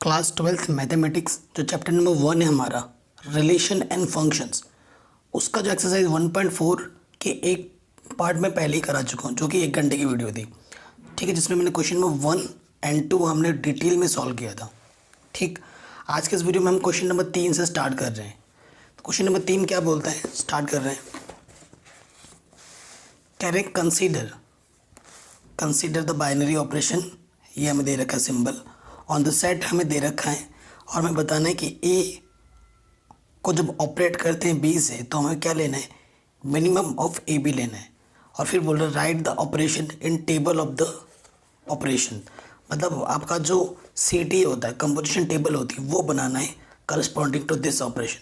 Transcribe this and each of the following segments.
Class 12th mathematics जो chapter number 1 है हमारा रिलेशन एंड फंक्शंस, उसका जो एक्सरसाइज 1.4 के एक पार्ट में पहले ही करा चुका हूँ, जो कि 1 घंटे की वीडियो थी। ठीक है, जिसमें मैंने क्वेश्चन नंबर 1 एंड 2 हमने डिटेल में सॉल्व किया था। ठीक, आज के इस वीडियो में हम क्वेश्चन नंबर 3 से स्टार्ट कर रहे हैं। तो क्वेश्चन नंबर 3 क्या बोलता है, स्टार्ट कर रहे हैं। कह रहे कंसीडर द बाइनरी ऑपरेशन, ये हमें दे रखा है सिंबल ऑन द सेट हमें दे रखा है, और हमें बताना है कि ए को जब ऑपरेट करते हैं बी से तो हमें क्या लेना है, मिनिमम ऑफ ए बी लेना है। और फिर बोल रहे right the operation in table of the operation, मतलब आपका जो सी टी होता है, कंपोजिशन टेबल होती है, वो बनाना है करस्पॉन्डिंग टू दिस ऑपरेशन।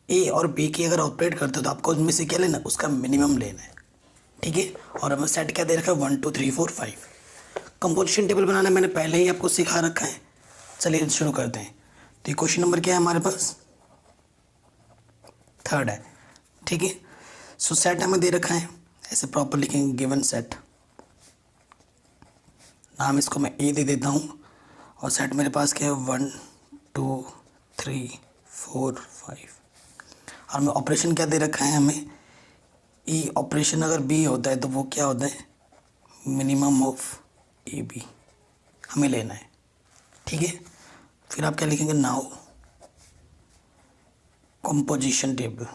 ए और बी की अगर ऑपरेट करते हो तो आपको उनमें से क्या लेना है, उसका मिनिमम लेना है। ठीक है, और हमें सेट क्या दे रखा है, 1 2 3 4 5। कंपोजिशन टेबल बनाना मैंने पहले ही आपको सिखा रखा है। चलिए शुरू करते हैं। तो ये क्वेश्चन नंबर क्या है हमारे पास, 3rd है। ठीक है, सो सेट हमें दे रखा है, ऐसे प्रॉपर लिखेंगे गिवन सेट, नाम इसको मैं ए दे देता हूँ। और सेट मेरे पास क्या है, 1 2 3 4 5। और हमें ऑपरेशन क्या दे रखा है, हमें ई ऑपरेशन अगर बी होता है तो वो क्या होता है, मिनिमम ऑफ ए बी हमें लेना है। ठीक है, फिर आप क्या लिखेंगे, नाउ कंपोजिशन टेबल।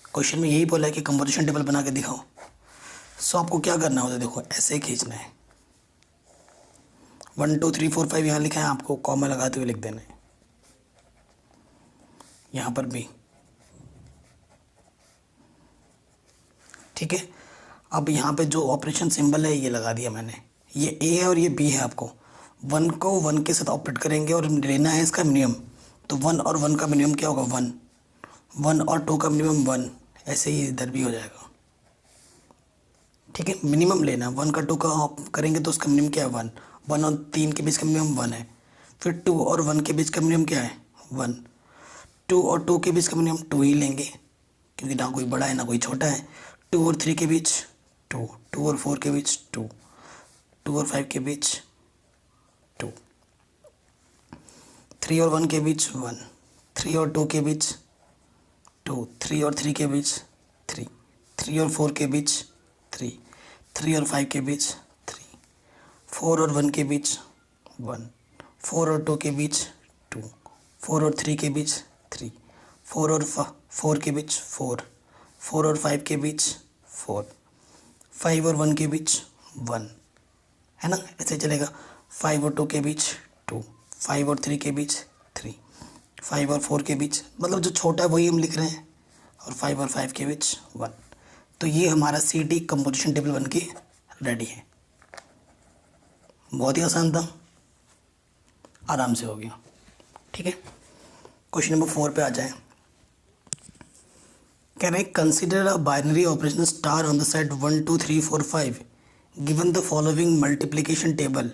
क्वेश्चन में यही बोला है कि कंपोजिशन टेबल बना के दिखाओ। सो आपको क्या करना होता है, देखो ऐसे खींचना है, 1 2 3 4 5 यहाँ लिखा है, आपको कॉमा लगाते हुए लिख देना है, यहाँ पर भी। ठीक है, अब यहाँ पे जो ऑपरेशन सिंबल है ये लगा दिया मैंने, ये ए है और ये बी है। आपको 1 को 1 के साथ ऑपरेट करेंगे और लेना है इसका मिनिमम, तो 1 और 1 का मिनिमम क्या होगा, 1 1 और 2 का मिनिमम 1, ऐसे ही इधर भी हो जाएगा। ठीक है, मिनिमम लेना है, 1 का 2 का ऑप करेंगे तो उसका मिनिमम क्या है, 1 1 और 3 के बीच का मिनिमम 1 है। फिर 2 और 1 के बीच का मिनिमम क्या है, 1 2 और 2 के बीच का मिनिमम 2 ही लेंगे, क्योंकि ना कोई बड़ा है ना कोई छोटा है। 2 और 3 के बीच 2 2 और 4 के बीच 2 2 और 5 के बीच 2 3 और 1 के बीच 1 3 और 2 के बीच 2 3 और 3 के बीच 3 3 और 4 के बीच 3 3 और 5 के बीच 3 4 और 1 के बीच 1 4 और 2 के बीच 2 4 और 3 के बीच 3 4 और 4 के बीच 4 4 और 5 के बीच 4 5 और 1 के बीच 1, है ना, ऐसे चलेगा। 5 और 2 के बीच 2 5 और 3 के बीच 3 5 और 4 के बीच, मतलब जो छोटा है वही हम लिख रहे हैं, और 5 और 5 के बीच 1। तो ये हमारा सी डी कंपोजिशन टेबल बन के रेडी है। बहुत ही आसान था, आराम से हो गया। ठीक है, क्वेश्चन नंबर 4 पे आ जाए। कह रहे हैं consider a binary operation star on the set 1 2 3 4 5 given the following multiplication table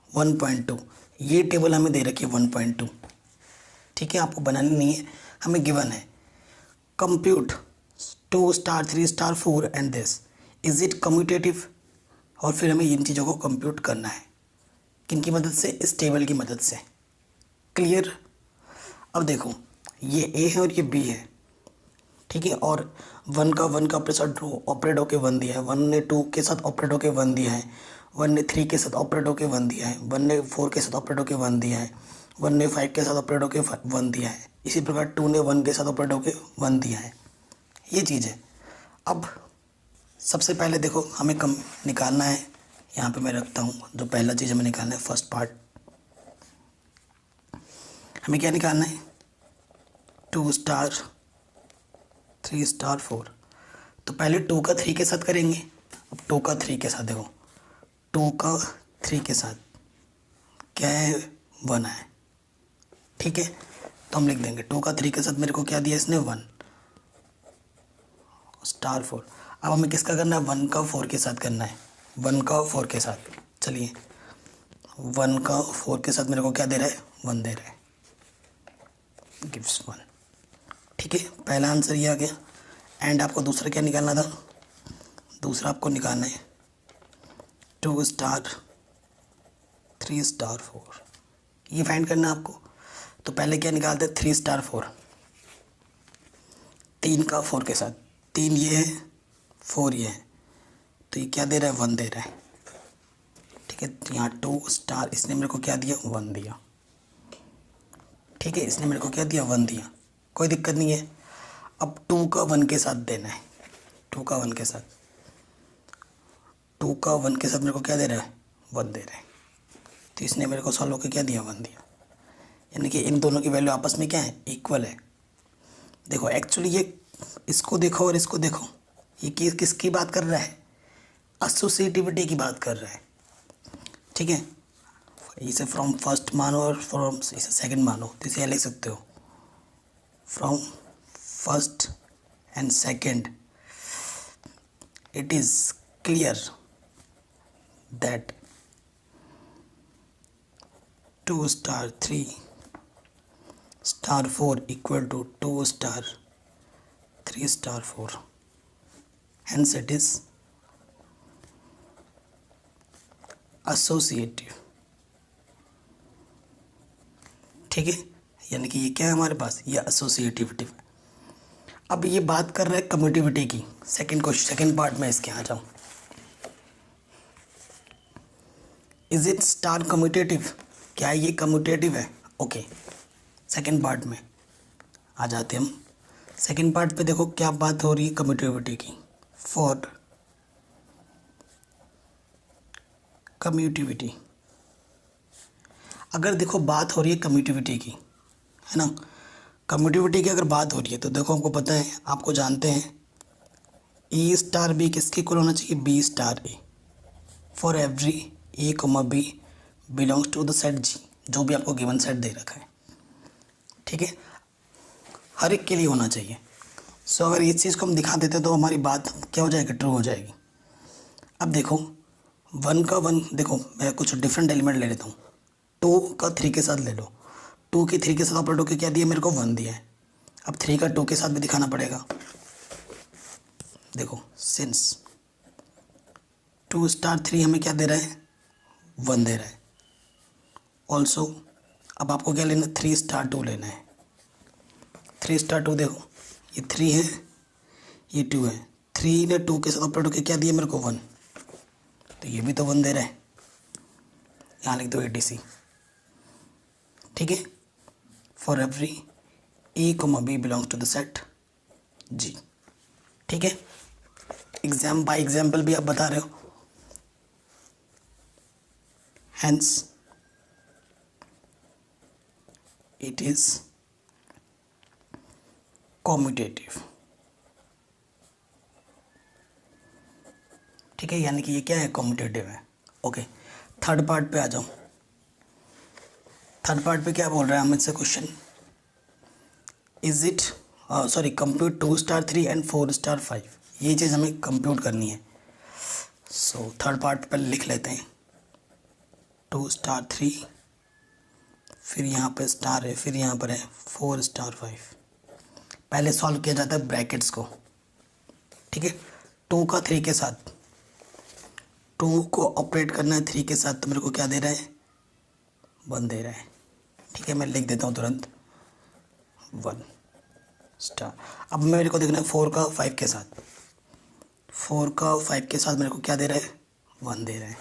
1.2। ये टेबल हमें दे रखी है 1.2। ठीक है, आपको बनानी नहीं है, हमें गिवन है। Compute 2 star 3 star 4 and this is it commutative. और फिर हमें इन चीज़ों को कंप्यूट करना है, किन की मदद से, इस टेबल की मदद से। क्लियर। अब देखो ये ए है और ये बी है। ठीक है, और 1 का अपने साथ ऑपरेट होके 1 दिया है, 1 ने 2 के साथ ऑपरेट होके 1 दिया है, 1 ने 3 के साथ ऑपरेट होके 1 दिया है, 1 ने 4 के साथ ऑपरेट होके 1 दिया है, 1 ने 5 के साथ ऑपरेट होके 1 दिया है। इसी प्रकार 2 ने 1 के साथ ऑपरेट होके 1 दिया है। ये चीज़ है। अब सबसे पहले देखो हमें कम निकालना है, यहाँ पे मैं रखता हूँ। जो पहला चीज़ हमें निकालना है, फर्स्ट पार्ट, हमें क्या निकालना है, 2 स्टार 3 स्टार 4। तो पहले 2 का 3 के साथ करेंगे। अब 2 का 3 के साथ देखो, 2 का 3 के साथ क्या है, 1 है। ठीक है, तो हम लिख देंगे 2 का 3 के साथ मेरे को क्या दिया इसने, 1 स्टार 4। अब हमें किसका करना है, 1 का 4 के साथ करना है, 1 का 4 के साथ। चलिए 1 का 4 के साथ मेरे को क्या दे रहा है, 1 दे रहा है, गिव्स 1। ठीक है, पहला आंसर ये आ गया। एंड आपको दूसरा क्या निकालना था, दूसरा आपको निकालना है 2 स्टार 3 स्टार 4, ये फाइंड करना है आपको। तो पहले क्या निकालते हैं, 3 स्टार 4, 3 का 4 के साथ, 3 ये है 4 ये है, तो ये क्या दे रहा है, 1 दे रहा है। ठीक है, यहाँ 2 स्टार, इसने मेरे को क्या दिया, 1 दिया। ठीक है, इसने मेरे को क्या दिया, 1 दिया, कोई दिक्कत नहीं है। अब 2 का 1 के साथ देना है, 2 का 1 के साथ, 2 का 1 के साथ मेरे को क्या दे रहा है, 1 दे रहा है। तो इसने मेरे को सॉल्व होकर क्या दिया, 1 दिया, यानी कि इन दोनों की वैल्यू आपस में क्या है, इक्वल है। देखो एक्चुअली ये इसको देखो और इसको देखो, ये किसकी बात कर रहा है, एसोसिएटिविटी की बात कर रहा है। ठीक है, इसे फ्रॉम फर्स्ट मानो और फ्रॉम इसे सेकंड मानो, तो इसे लिख सकते हो from first and second it is clear that 2 star 3 star 4 equal to 2 star 3 star 4, hence it is associative। ठीक है, यानी कि ये क्या है हमारे पास, ये एसोसिएटिविटी है। अब ये बात कर रहे हैं कम्यूटिविटी की, सेकंड पार्ट में इसके आ जाऊँ। इज इट स्टार कम्यूटेटिव, क्या ये कम्यूटेटिव है, ओके। सेकंड पार्ट में आ जाते हैं हम। सेकंड पार्ट पे देखो क्या बात हो रही है कम्यूटिविटी की, फॉर कम्यूटिविटी। अगर देखो बात हो रही है कम्यूटिविटी की, है ना, कम्यूटिविटी की अगर बात हो रही है तो देखो हमको पता है, आपको जानते हैं ए स्टार बी किसके इक्वल होना चाहिए, B star A, for every A comma B belongs to the set G, जो भी आपको गिवन सेट दे रखा है। ठीक है, हर एक के लिए होना चाहिए। सो अगर इस चीज़ को हम दिखा देते तो हमारी बात क्या हो जाएगी, ट्रू हो जाएगी। अब देखो 1 का 1, देखो मैं कुछ डिफरेंट एलिमेंट ले लेता हूँ, 2 का 3 के साथ ले लो, 2 के 3 के साथ ऑपरेट होकर क्या दिया मेरे को, 1 दिया है। अब 3 का 2 के साथ भी दिखाना पड़ेगा। देखो सिंस 2 स्टार 3 हमें क्या दे रहा है, 1 दे रहा है। ऑल्सो अब आपको क्या लेना है, 3 स्टार 2 लेना है। 3 स्टार 2 देखो, ये 3 है ये 2 है, 3 ने 2 के साथ ऑपरेट होकर क्या दिया मेरे को, 1, तो ये भी तो 1 दे रहा है। यहाँ लिख दो ATC। ठीक है, for every A comma B belongs to the set G. ठीक है, बाय एग्जाम्पल भी आप बता रहे हो, हेंस इट इज कॉम्यूटेटिव। ठीक है, यानी कि ये क्या है, कॉम्यूटेटिव है। ओके, थर्ड पार्ट पे आ जाओ। थर्ड पार्ट पे क्या बोल रहा है हमसे question, is it compute 2 star 3 and 4 star 5, ये चीज़ हमें कंप्यूट करनी है। सो थर्ड पार्ट पर लिख लेते हैं 2 स्टार 3, फिर यहाँ पे स्टार है, फिर यहाँ पर है 4 स्टार 5। पहले सॉल्व किया जाता है ब्रैकेट्स को। ठीक है, 2 का 3 के साथ, 2 को ऑपरेट करना है 3 के साथ, तो मेरे को क्या दे रहा है, 1 दे रहा है। ठीक है, मैं लिख देता हूँ तुरंत 1 स्टार। अब मेरे को देखना है 4 का 5 के साथ, 4 का 5 के साथ मेरे को क्या दे रहा है, 1 दे रहा है।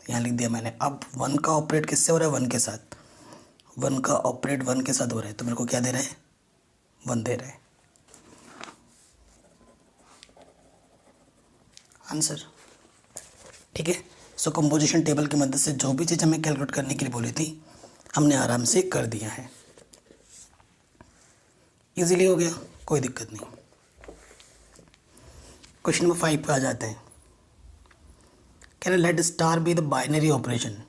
यहाँ लिख दिया मैंने। अब 1 का ऑपरेट किससे हो रहा है, 1 के साथ, 1 का ऑपरेट 1 के साथ हो रहा है, तो मेरे को क्या दे रहा है, 1 दे रहा है। आंसर। ठीक है, सो कंपोजिशन टेबल की मदद से जो भी चीज़ हमें कैलकुलेट करने के लिए बोली थी हमने आराम से कर दिया है, इजीली हो गया, कोई दिक्कत नहीं। क्वेश्चन नंबर 5 पे आ जाते हैं। Can let star be the binary operation,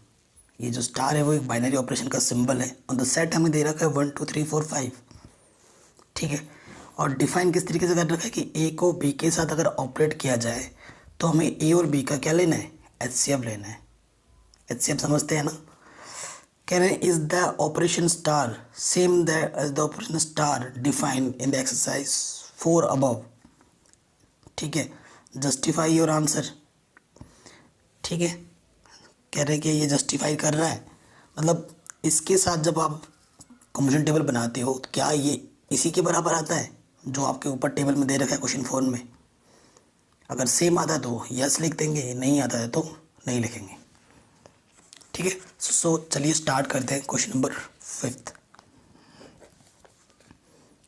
ये जो स्टार है वो एक बाइनरी ऑपरेशन का सिंबल है, और द सेट हमें दे रखा है 1 2 3 4 5। ठीक है, और डिफाइन किस तरीके से कर रखा है कि ए को बी के साथ अगर ऑपरेट किया जाए तो हमें ए और बी का क्या लेना है, HCF लेना है। HCF समझते हैं ना। Can is the operation star same as the operation star defined in the exercise 4 above. ठीक है, जस्टिफाई योर आंसर। ठीक है, कह रहे हैं कि ये जस्टिफाई कर रहा है, मतलब इसके साथ जब आप कंपोजिशन टेबल बनाते हो तो क्या ये इसी के बराबर आता है जो आपके ऊपर टेबल में दे रखा है क्वेश्चन 4 में? अगर सेम आता है तो यस लिख देंगे, नहीं आता है तो नहीं लिखेंगे। ठीक है, सो चलिए स्टार्ट करते हैं। क्वेश्चन नंबर 5,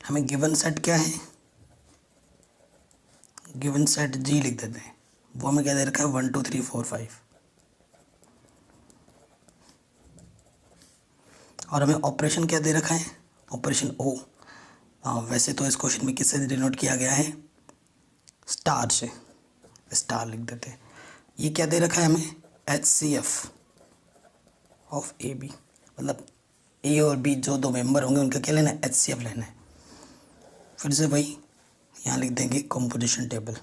हमें गिवन सेट क्या है, गिवन सेट जी लिख देते हैं। वो हमें क्या दे रखा है 1 2 3 4 5, और हमें ऑपरेशन क्या दे रखा है, ऑपरेशन ओ। वैसे तो इस क्वेश्चन में किससे डिनोट किया गया है, स्टार से, स्टार लिख देते हैं। ये क्या दे रखा है हमें, HCF ऑफ ए बी, मतलब ए और बी जो दो मेंबर होंगे उनका क्या लेना है, HCF लेना है। फिर से वही यहाँ लिख देंगे कंपोजिशन टेबल।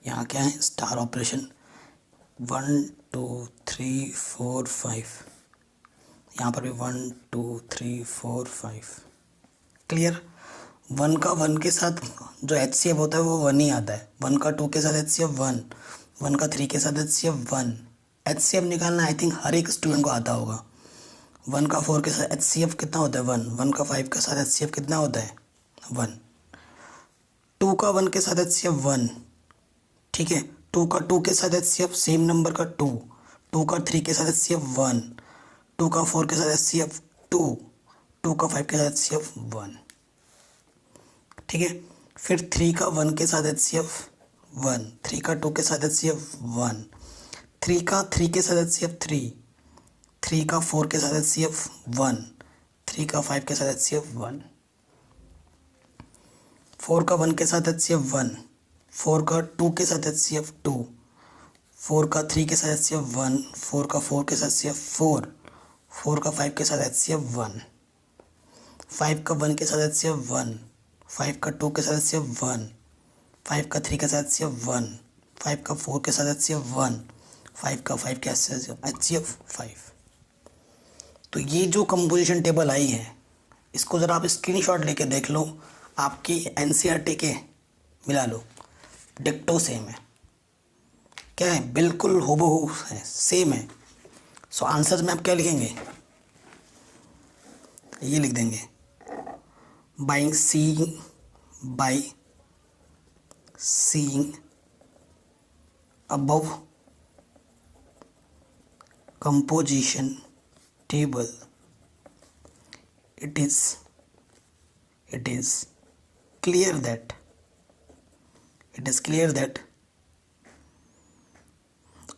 यहाँ क्या है, स्टार ऑपरेशन 1 2 3 4 5, यहाँ पर भी 1 2 3 4 5। क्लियर, 1 का 1 के साथ जो HCF होता है वो 1 ही आता है, 1 का 2 के साथ HCF 1, 1 का 3 के साथ HCF 1। HCF निकालना आई थिंक हर एक स्टूडेंट को आता होगा। 1 का 4 के साथ HCF कितना होता है 1, 1 का 5 के साथ HCF कितना होता है 1, 2 का 1 के साथ HCF 1, ठीक है, 2 का 2 के साथ HCF सेम नंबर का 2, 2 का 3 के साथ HCF 1, 2 का 4 के साथ HCF 2, 2 का 5 के साथ HCF 1। ठीक है, फिर 3 का 1 के साथ HCF 1, 3 का 2 के साथ HCF 1, 3 का 3 के साथ HCF 3, 3 का 4 के साथ HCF 1, 3 का 5 के साथ HCF 1, 4 का 1 के साथ HCF 1, 4 का 2 के साथ HCF 2, 4 का 3 के साथ HCF 1, 4 का 4 के साथ HCF 4, 4 का 5 के साथ HCF 1, 5 का 1 के साथ HCF 1, 5 का 2 के साथ HCF 1, 5 का 3 के साथ HCF 1, 5 का 4 के साथ HCF 1, 5 का 5 के साथ HCF 5। तो ये जो कंपोजिशन टेबल आई है इसको ज़रा आप स्क्रीनशॉट लेके देख लो, आपकी NCERT के मिला लो, डिक्टो सेम है। क्या है, बिल्कुल हूबहू है, सेम है। सो आंसर में आप क्या लिखेंगे, ये लिख देंगे by seeing above composition table, it is clear that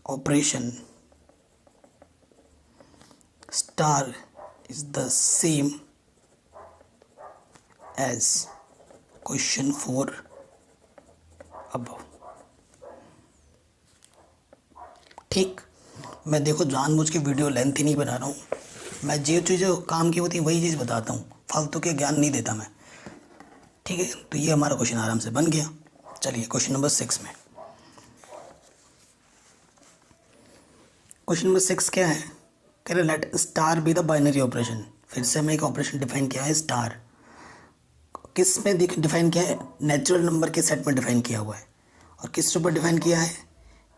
operation star is the same as question 4 above। ठीक, मैं देखो जानबूझ के वीडियो लेंथ ही नहीं बना रहा हूँ, मैं जो चीज़ें काम की होती है वही चीज़ बताता हूँ, फालतू के ज्ञान नहीं देता मैं। ठीक है, तो ये हमारा क्वेश्चन आराम से बन गया। चलिए क्वेश्चन नंबर 6 में, क्वेश्चन नंबर 6 क्या है, कह रहे let star be the binary operation. फिर से हमें एक ऑपरेशन डिफाइन किया है, स्टार किस में डिफाइन किया है, नेचुरल नंबर के सेट में डिफाइन किया हुआ है। और किस ऊपर डिफाइन किया है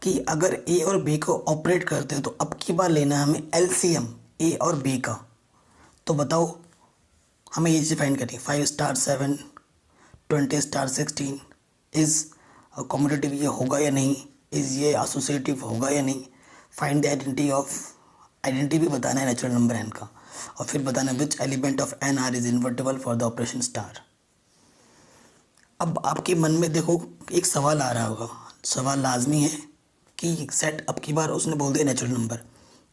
कि अगर ए और बी को ऑपरेट करते हो तो अब की बार लेना है हमें LCM ए और बी का। तो बताओ हमें ये डिफाइन करें, 5 स्टार 7, 20 स्टार 16 इज़ कॉम्पिटिटिव ये होगा या नहीं, इज़ ये एसोसिएटिव होगा या नहीं। फाइंड द आइडेंटिटी भी बताना है नेचुरल नंबर एन का, और फिर बताना which element of N R is invertible for the operation star. अब आपके मन में देखो एक सवाल आ रहा होगा, सवाल लाजमी है कि सेट अब की बार उसने बोल दिया नेचुरल नंबर,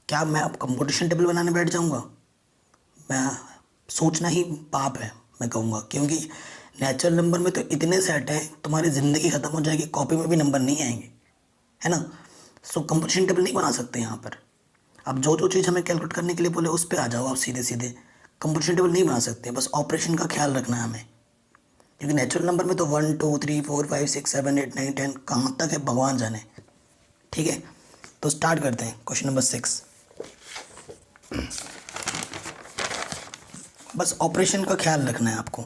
क्या मैं अब कंपोजिशन टेबल बनाने बैठ जाऊंगा? मैं सोचना ही पाप है मैं कहूँगा, क्योंकि नेचुरल नंबर में तो इतने सेट हैं तुम्हारी ज़िंदगी ख़त्म हो जाएगी, कॉपी में भी नंबर नहीं आएंगे, है ना। सो कंपोजिशन टेबल नहीं बना सकते यहाँ पर। अब जो चीज़ हमें कैलकुलेट करने के लिए बोले उस पर आ जाओ आप सीधे सीधे, कंपोजिशन टेबल नहीं बना सकते, बस ऑपरेशन का ख्याल रखना है हमें, क्योंकि नेचुरल नंबर में तो 1 2 3 4 5 6 7 8 9 10 कहाँ तक है भगवान जाने। ठीक है, तो स्टार्ट करते हैं क्वेश्चन नंबर 6। बस ऑपरेशन का ख्याल रखना है आपको,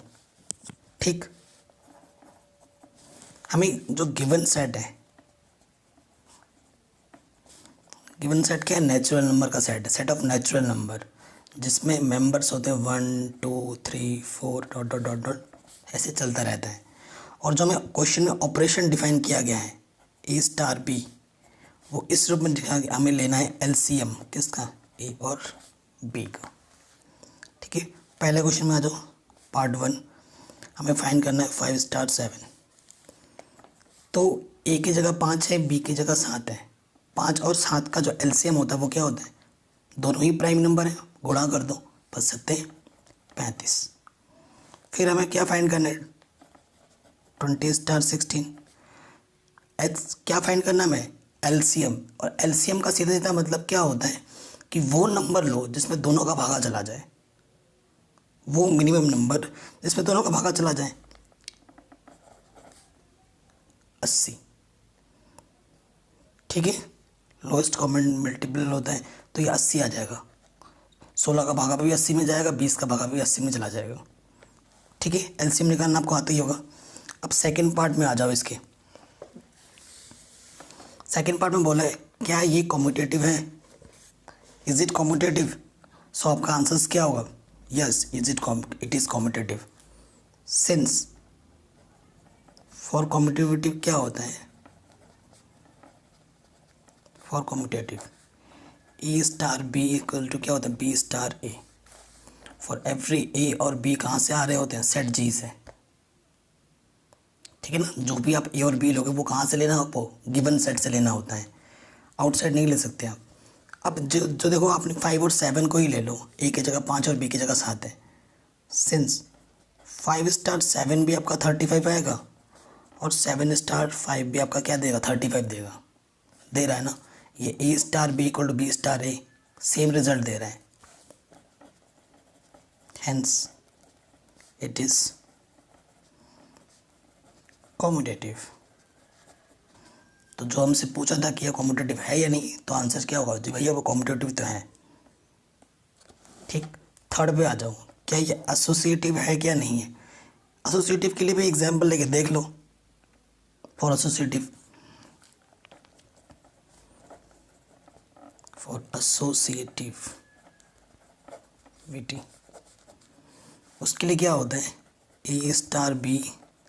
ठीक। हमें जो गिवन सेट है, गिवन सेट क्या है, नेचुरल नंबर का सेट है, सेट ऑफ नेचुरल नंबर, जिसमें मेंबर्स होते हैं 1 2 3 4 डॉट डॉट डॉट डॉट, ऐसे चलता रहता है। और जो हमें क्वेश्चन में ऑपरेशन डिफाइन किया गया है ए स्टार बी, वो इस रूप में दिखा, हमें लेना है एलसीएम किसका, ए और बी का। ठीक है, पहले क्वेश्चन में आ जाओ, पार्ट 1, हमें फाइंड करना है 5 स्टार 7। तो ए की जगह 5 है, बी की जगह 7 है। 5 और 7 का जो एलसीएम होता है वो क्या होता है, दोनों ही प्राइम नंबर है, गुणा कर दो, बच सकते हैं 35। फिर हमें क्या फाइंड करना है, 20 स्टार 16। एच क्या फाइंड करना है हमें, एलसीएम। और एलसीएम का सीधा सीधा मतलब क्या होता है कि वो नंबर लो जिसमें दोनों का भागा चला जाए, वो मिनिमम नंबर जिसमें दोनों का भागा चला जाए। 80, ठीक है, लोएस्ट कॉमन मल्टीपल होता है, तो ये 80 आ जाएगा। 16 का भागा भी 80 में जाएगा, 20 का भागा भी 80 में चला जाएगा। ठीक है, एलसीएम निकालना आपको आता ही होगा। अब सेकंड पार्ट में आ जाओ इसके। सेकंड पार्ट में बोला है क्या ये कॉम्यूटेटिव है, इज इट कॉम्यूटेटिव। सो आपका आंसर क्या होगा, yes it is commutative. Since for commutative क्या होता है, for commutative A star B equal to क्या होता है, B star A. For every A और बी कहाँ से आ रहे होते हैं, सेट जी से। ठीक है ना, जो भी आप ए और बी लोगे वो कहाँ से लेना, आपको गिवन सेट से लेना होता है, आउटसाइड नहीं ले सकते आप। अब जो देखो आपने 5 और 7 को ही ले लो, ए की जगह 5 और बी की जगह 7 है। सिंस 5 स्टार 7 भी आपका 35 आएगा और 7 स्टार 5 भी आपका क्या देगा, 35 देगा, दे रहा है ना। ये A star B equal to B star A, same result दे रहा है। Hence it is commutative. तो जो हमसे पूछा था कि यह कॉम्यूटेटिव है या नहीं, तो आंसर क्या होगा, जी भैया वो कॉम्यूटेटिव तो है। ठीक, थर्ड पे आ जाओ, क्या ये एसोसिएटिव है क्या नहीं है। एसोसिएटिव के लिए भी एग्जाम्पल लेके देख लो। फॉर एसोसिएटिव, फॉर एसोसिएटिविटी, उसके लिए क्या होता है, ए स्टार बी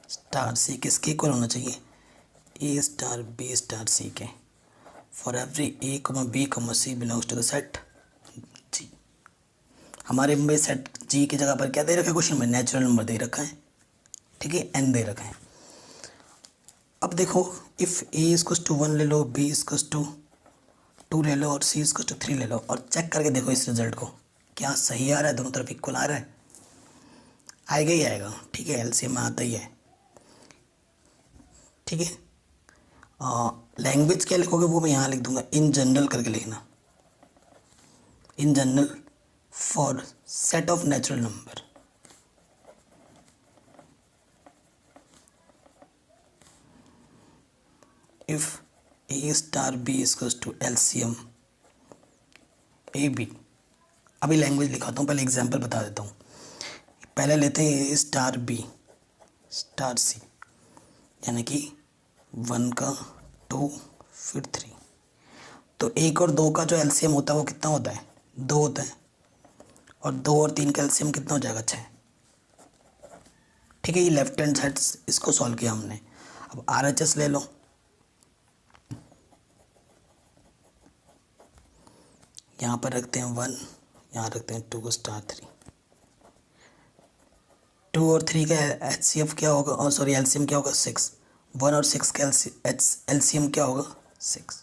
स्टार सी किसके इक्वल होना चाहिए, A star B star C के। For every A comma B comma C belongs to the set G. हमारे में सेट जी की जगह पर क्या दे रखा है क्वेश्चन में, नेचुरल नंबर दे रखा है। ठीक है, एन दे रखा है। अब देखो, इफ़ ए इक्वल्स टू 1 ले लो, बी इक्वल्स टू 2 ले लो और सी इक्वल्स टू 3 ले लो, और चेक करके देखो इस रिजल्ट को, क्या सही आ रहा है, दोनों तरफ इक्वल आ रहा है, आएगा ही आएगा। ठीक है, एलसीएम में आता ही है। ठीक है, लैंग्वेज क्या लिखोगे वो मैं यहाँ लिख दूंगा, इन जनरल करके लिखना, in general for set of natural number. If A star b equals to LCM a b. अभी लैंग्वेज लिखाता हूँ, पहले एग्जांपल बता देता हूँ। पहले लेते हैं ए स्टार बी स्टार सी, यानी कि 1 का 2 फिर 3। तो 1 और 2 का जो एलसीएम होता है वो कितना होता है, 2 होता है, और 2 और 3 का एलसीएम कितना हो जाएगा, 6। ठीक है, ये लेफ्ट हैंड साइड इसको सॉल्व किया हमने। अब आरएचएस ले लो, यहाँ पर रखते हैं 1, यहाँ रखते हैं 2 स्टार 3। 2 और 3 का एचसीएफ क्या होगा, और सॉरी एलसीएम क्या होगा, 6। 1 और 6 का एलसीएम क्या होगा, 6।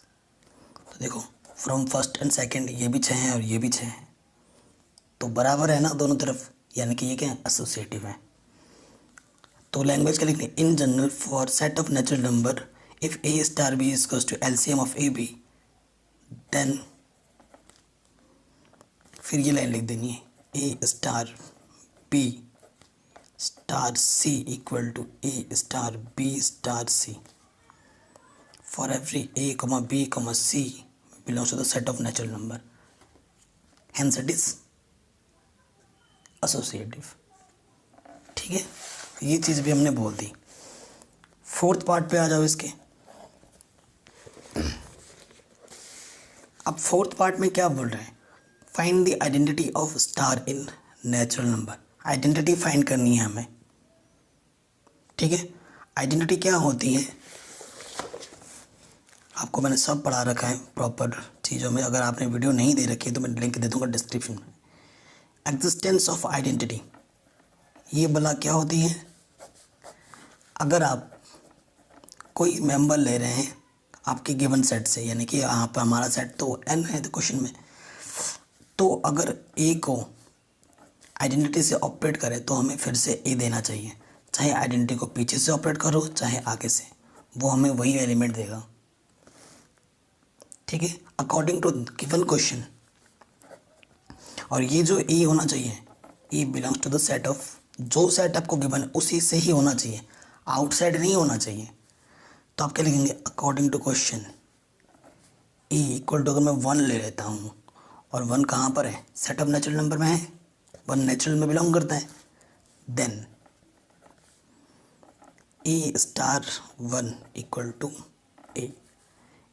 तो देखो फ्रॉम फर्स्ट एंड सेकंड ये भी 6 हैं और ये भी 6 हैं, तो बराबर है ना दोनों तरफ, यानी कि ये क्या है, एसोसिएटिव है। तो लैंग्वेज क्या लिखनी, in general for set of natural number if A star B is equals to LCM of A B, then फिर ये लाइन लिख देनी है, ए star B star C equal to A star B star C for every A comma B comma C belongs to the set of natural number, hence it is associative. ठीक है, ये चीज़ भी हमने बोल दी। फोर्थ पार्ट पे आ जाओ इसके। अब फोर्थ पार्ट में क्या बोल रहे हैं, find the identity of star in natural number. Identity find करनी है हमें, ठीक है। आइडेंटिटी क्या होती है, आपको मैंने सब पढ़ा रखा है प्रॉपर चीज़ों में। अगर आपने वीडियो नहीं दे रखी है तो मैं लिंक दे दूँगा डिस्क्रिप्शन में। एग्जिस्टेंस ऑफ आइडेंटिटी, ये भला क्या होती है, अगर आप कोई मेंबर ले रहे हैं आपके गिवन सेट से, यानी कि यहाँ पर हमारा सेट तो n है तो क्वेश्चन में, तो अगर a को आइडेंटिटी से ऑपरेट करे तो हमें फिर से a देना चाहिए, चाहे आइडेंटिटी को पीछे से ऑपरेट करो चाहे आगे से, वो हमें वही एलिमेंट देगा, ठीक है, अकॉर्डिंग टू गिवन क्वेश्चन। और ये जो a होना चाहिए, e belongs to the set of, जो सेट आपको गिवन है उसी से ही होना चाहिए, आउटसाइड नहीं होना चाहिए। तो आप क्या लिखेंगे, according to question e equal to, अगर मैं 1 ले लेता हूँ और 1 कहाँ पर है, सेट ऑफ नेचुरल नंबर में है, 1 नेचुरल में बिलोंग करता है, then e star 1 equal to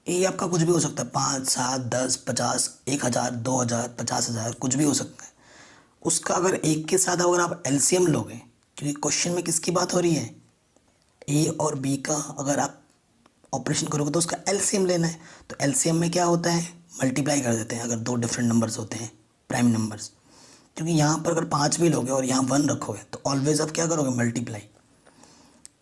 A आपका कुछ भी हो सकता है, 5, 7, 10, 50, 1000, 2000, 50,000, कुछ भी हो सकता है। उसका अगर एक के साथ अगर आप एलसीएम लोगे, क्योंकि क्वेश्चन में किसकी बात हो रही है, ए और बी का अगर आप ऑपरेशन करोगे तो उसका एलसीएम लेना है। तो एलसीएम में क्या होता है, मल्टीप्लाई कर देते हैं अगर दो डिफरेंट नंबर्स होते हैं, प्राइम नंबर्स। क्योंकि यहाँ पर अगर 5 भी लोगे और यहाँ 1 रखोगे तो ऑलवेज आप क्या करोगे, मल्टीप्लाई।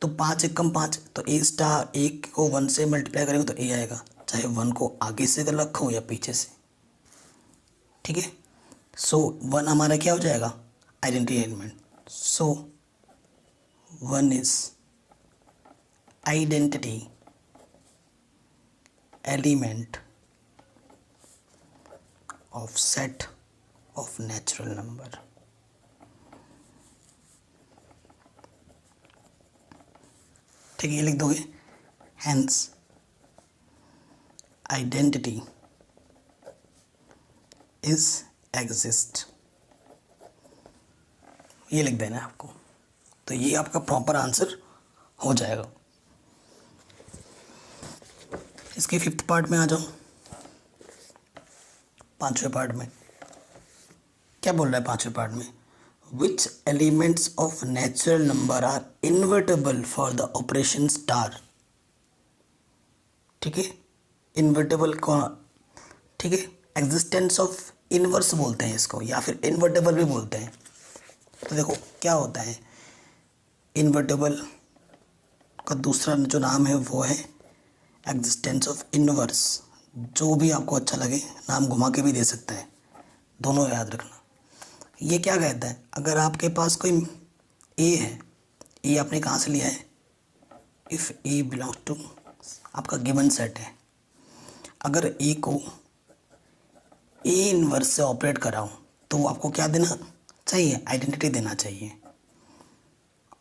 तो 5 एकम 5, तो ए स्टार 1 को 1 से मल्टीप्लाई करेंगे तो ए आएगा, चाहे 1 को आगे से अगर रखो या पीछे से, ठीक है। सो 1 हमारा क्या हो जाएगा, identity element. So 1 is identity element of set of natural number. ठीक है, ये लिख दोगे, हेंस आइडेंटिटी इज एग्जिस्ट, ये लिख देना है आपको। तो ये आपका प्रॉपर आंसर हो जाएगा। इसके 5th पार्ट में आ जाओ, 5वें पार्ट में क्या बोल रहा है, 5वें पार्ट में, which elements of natural number are invertible for the operation star. ठीक है, इन्वर्टेबल कौन, ठीक है, एग्जिस्टेंस ऑफ इनवर्स बोलते हैं इसको, या फिर इन्वर्टेबल भी बोलते हैं। तो देखो क्या होता है, इन्वर्टेबल का दूसरा जो नाम है वो है एग्जिस्टेंस ऑफ इनवर्स। जो भी आपको अच्छा लगे नाम घुमा के भी दे सकता है, दोनों याद रखना। ये क्या कहता है, अगर आपके पास कोई ए है, ए आपने कहाँ से लिया है, इफ़ ए बिलोंग्स टू, आपका गिवन सेट है, अगर ए को ए इनवर्स से ऑपरेट कराऊँ तो आपको क्या देना चाहिए, आइडेंटिटी देना चाहिए।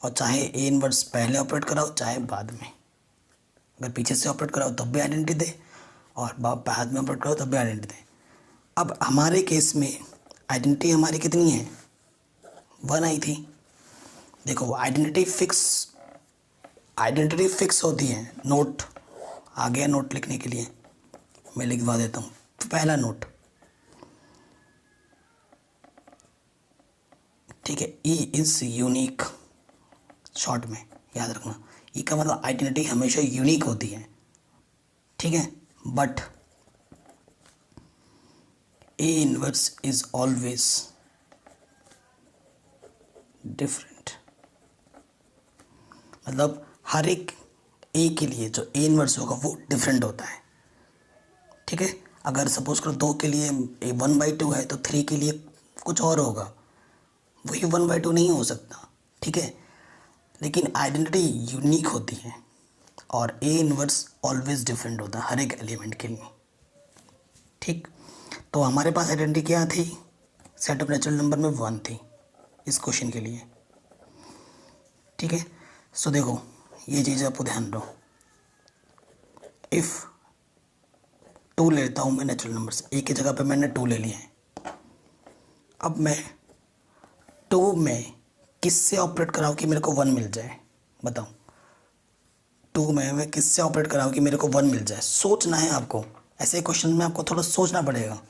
और चाहे ए इनवर्स पहले ऑपरेट कराओ चाहे बाद में, अगर पीछे से ऑपरेट कराओ तब भी आइडेंटिटी दे, और बाद में ऑपरेट कराओ तब भी आइडेंटिटी दे। अब हमारे केस में आइडेंटिटी हमारी कितनी है, 1 आई थी। देखो आइडेंटिटी फिक्स होती है। नोट आ गया, नोट लिखने के लिए मैं लिखवा देता हूँ। पहला नोट, ठीक है, ई इज़ यूनिक, शॉर्ट में याद रखना, ई का मतलब आइडेंटिटी हमेशा यूनिक होती है, ठीक है, but A inverse is always different. मतलब हर एक ए के लिए जो ए इनवर्स होगा वो डिफरेंट होता है, ठीक है। अगर सपोज करो 2 के लिए ए 1/2 है तो 3 के लिए कुछ और होगा, वही 1/2 नहीं हो सकता, ठीक है। लेकिन आइडेंटिटी यूनिक होती है और ए इनवर्स ऑलवेज डिफरेंट होता है हर एक एलिमेंट के लिए, ठीक। तो हमारे पास आइडेंटिटी क्या थी, सेट ऑफ नेचुरल नंबर में 1 थी इस क्वेश्चन के लिए, ठीक है। सो देखो ये चीज़ आपको ध्यान दो, इफ़ 2 लेता हूँ मैं नेचुरल नंबर से, ए की जगह पे मैंने 2 ले लिया है। अब मैं 2 में किससे ऑपरेट कराऊँ कि मेरे को 1 मिल जाए, बताओ। टू में मैं किससे ऑपरेट कराऊँ कि मेरे को 1 मिल जाए? सोचना है आपको, ऐसे क्वेश्चन में आपको थोड़ा सोचना पड़ेगा।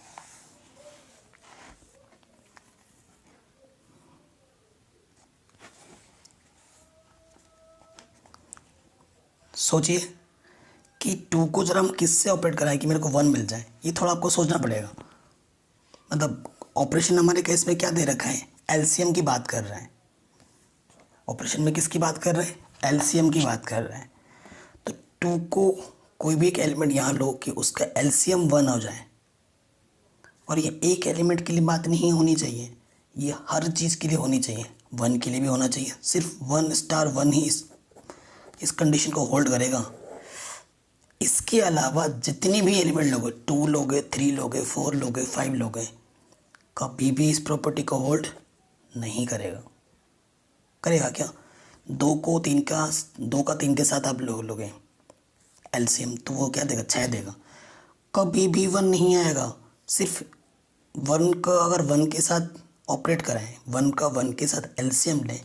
सोचिए कि 2 को जरा हम किससे ऑपरेट कराएं कि मेरे को 1 मिल जाए, ये थोड़ा आपको सोचना पड़ेगा। मतलब ऑपरेशन हमारे केस में क्या दे रखा है? एलसीएम की बात कर रहे हैं। ऑपरेशन में किसकी बात कर रहे हैं? एलसीएम की बात कर रहे हैं। तो 2 को कोई भी एक एलिमेंट यहाँ लो कि उसका एलसीएम 1 हो जाए, और ये एक एलिमेंट के लिए बात नहीं होनी चाहिए, ये हर चीज़ के लिए होनी चाहिए। 1 के लिए भी होना चाहिए, सिर्फ 1 स्टार 1 ही इस कंडीशन को होल्ड करेगा। इसके अलावा जितनी भी एलिमेंट लोगे, 2 लोगे, 3 लोगे, 4 लोगे, 5 लोगे, कभी भी इस प्रॉपर्टी को होल्ड नहीं करेगा। करेगा क्या? 2 का 3 के साथ आप लोगे एलसीएम, तो वो क्या देगा? 6 देगा। कभी भी 1 नहीं आएगा। सिर्फ 1 का अगर 1 के साथ ऑपरेट कराएं, 1 का 1 के साथ एलसीएम लें,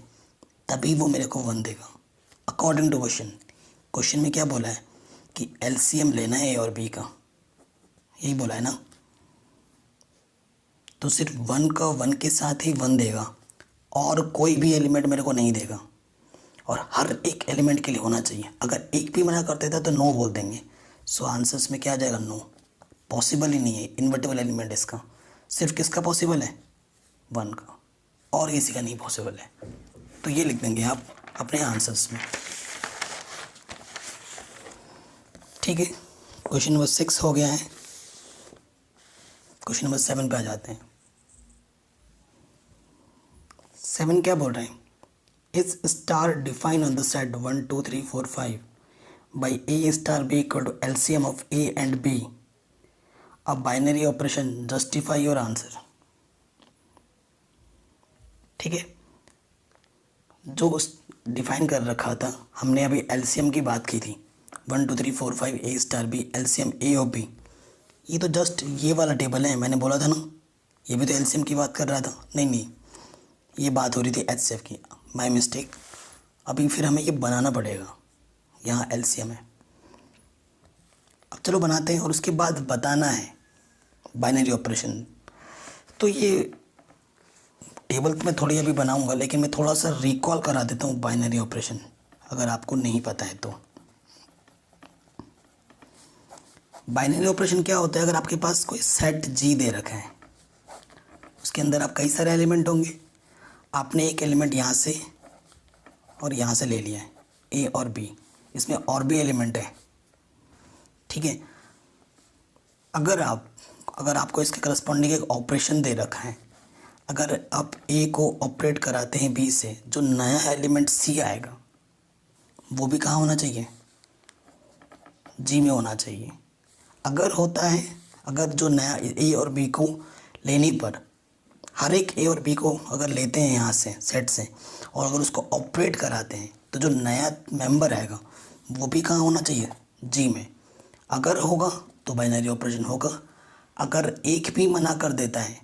तभी वो मेरे को 1 देगा अकॉर्डिंग टू क्वेश्चन में क्या बोला है कि एलसीएम लेना है ए और बी का, यही बोला है ना। तो सिर्फ 1 का 1 के साथ ही 1 देगा, और कोई भी एलिमेंट मेरे को नहीं देगा, और हर एक एलिमेंट के लिए होना चाहिए। अगर एक भी मना कर देता तो नो बोल देंगे। सो आंसर्स में क्या आ जाएगा? नो। पॉसिबल ही नहीं है इन्वर्टेबल एलिमेंट इसका। सिर्फ किसका पॉसिबल है? 1 का, और किसी का नहीं पॉसिबल है। तो ये लिख देंगे आप अपने आंसर्स में। ठीक है, क्वेश्चन नंबर 6 हो गया है। क्वेश्चन नंबर 7 पे आ जाते हैं। 7 क्या बोल रहे हैं? Is star define on the set 1 2 3 4 5 by a star B equal to LCM of a and b, a binary operation, justify your answer. ठीक है, जो डिफाइन कर रखा था हमने, अभी एलसीएम की बात की थी। 1 2 3 4 5 ए स्टार बी, एलसीएम ए और बी। ये तो जस्ट ये वाला टेबल है, मैंने बोला था ना, ये भी तो एलसीएम की बात कर रहा था। नहीं, ये बात हो रही थी एचसीएफ की, माय मिस्टेक। अभी फिर हमें ये बनाना पड़ेगा, यहाँ एलसीएम है। अब चलो बनाते हैं, और उसके बाद बताना है बाइनरी ऑपरेशन। तो ये टेबल तो मैं थोड़ी अभी बनाऊंगा, लेकिन मैं थोड़ा सा रिकॉल करा देता हूँ बाइनरी ऑपरेशन, अगर आपको नहीं पता है तो। बाइनरी ऑपरेशन क्या होता है? अगर आपके पास कोई सेट जी दे रखा है, उसके अंदर आप कई सारे एलिमेंट होंगे, आपने एक एलिमेंट यहाँ से और यहाँ से ले लिया है, ए और बी, इसमें और भी एलिमेंट है। ठीक है, अगर आपको इसके करस्पॉन्डिंग एक ऑपरेशन दे रखा है, अगर आप ए को ऑपरेट कराते हैं बी से, जो नया एलिमेंट सी आएगा वो भी कहाँ होना चाहिए? जी में होना चाहिए। अगर होता है, अगर जो नया ए और बी को लेने पर, हर एक ए और बी को अगर लेते हैं यहाँ से सेट से, और अगर उसको ऑपरेट कराते हैं, तो जो नया मेंबर आएगा वो भी कहाँ होना चाहिए? जी में। अगर होगा तो बाइनरी ऑपरेशन होगा। अगर एक भी मना कर देता है,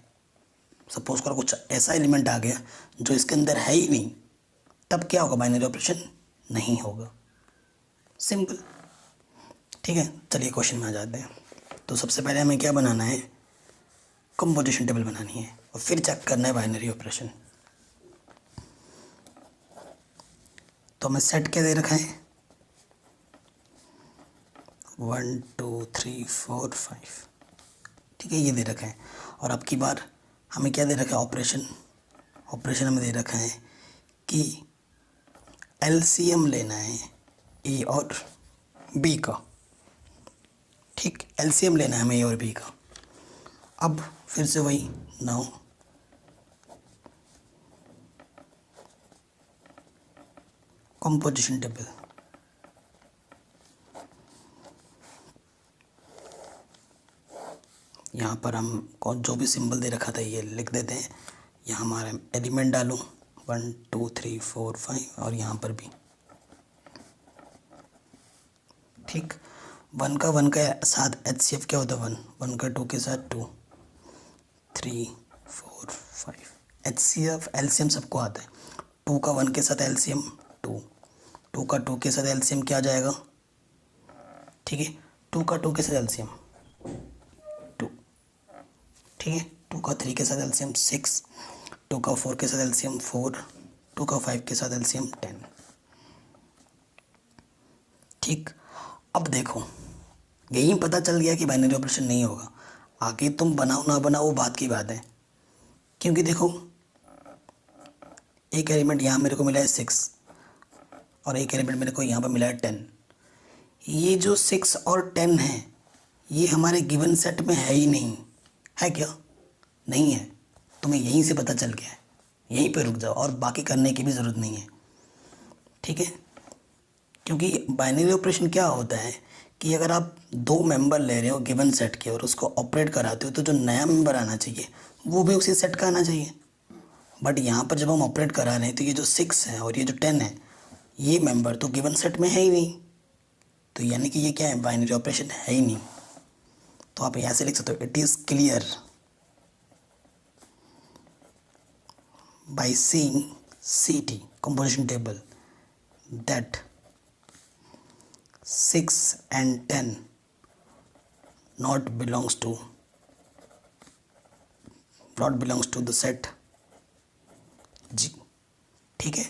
सपोज करो कुछ ऐसा एलिमेंट आ गया जो इसके अंदर है ही नहीं, तब क्या होगा? बाइनरी ऑपरेशन नहीं होगा। सिंपल। ठीक है, चलिए क्वेश्चन में आ जाते हैं। तो सबसे पहले हमें क्या बनाना है? कंपोजिशन टेबल बनानी है, और फिर चेक करना है बाइनरी ऑपरेशन। तो हमें सेट क्या दे रखा है? 1 2 3 4 5। ठीक है, ये दे रखा है। और अब की बार हमें क्या दे रखा है? ऑपरेशन हमें दे रखा है कि एलसीएम लेना है ए और बी का। ठीक, एलसीएम लेना है हमें ए और बी का। अब फिर से वही नाउ कंपोजिशन टेबल। यहाँ पर हम कौन जो भी सिंबल दे रखा था ये लिख देते हैं। यहाँ हमारे एलिमेंट डालूँ 1 2 3 4 5, और यहाँ पर भी। ठीक, 1 का साथ एचसीएफ क्या होता है? 1 का 2 के साथ 2 3 4 5। एचसीएफ एलसीएम सबको आता है। 2 का 1 के साथ एलसीएम 2, 2 का 2 के साथ एलसीएम क्या आ जाएगा, ठीक है, 2 का 2 के साथ एलसीएम 2, ठीक है, 2 का 3 के साथ एलसीएम 6, 2 का 4 के साथ एलसीएम 4, 2 का 5 के साथ एलसीएम 10। ठीक, अब देखो यही पता चल गया कि बाइनरी ऑपरेशन नहीं होगा। आगे तुम बनाओ ना बनाओ वो बात की बात है, क्योंकि देखो एक एलिमेंट यहाँ मेरे को मिला है 6 और एक एलिमेंट मेरे को यहाँ पर मिला है 10। ये जो 6 और 10 है ये हमारे गिवन सेट में है ही नहीं, है क्या, नहीं है। तुम्हें यहीं से पता चल गया है, यहीं पे रुक जाओ और बाकी करने की भी ज़रूरत नहीं है, ठीक है। क्योंकि बाइनरी ऑपरेशन क्या होता है कि अगर आप 2 मेंबर ले रहे हो गिवन सेट के और उसको ऑपरेट कराते हो तो जो नया मेंबर आना चाहिए वो भी उसी सेट का आना चाहिए। बट यहाँ पर जब हम ऑपरेट करा रहे हैं तो ये जो 6 है और ये जो 10 है ये मेंबर तो गिवन सेट में है ही नहीं, तो यानी कि ये क्या है, बाइनरी ऑपरेशन है ही नहीं। तो आप यहाँ से लिख सकते हो it is clear by seeing CT composition table that 6 and 10 not belongs to the set G, ठीक है।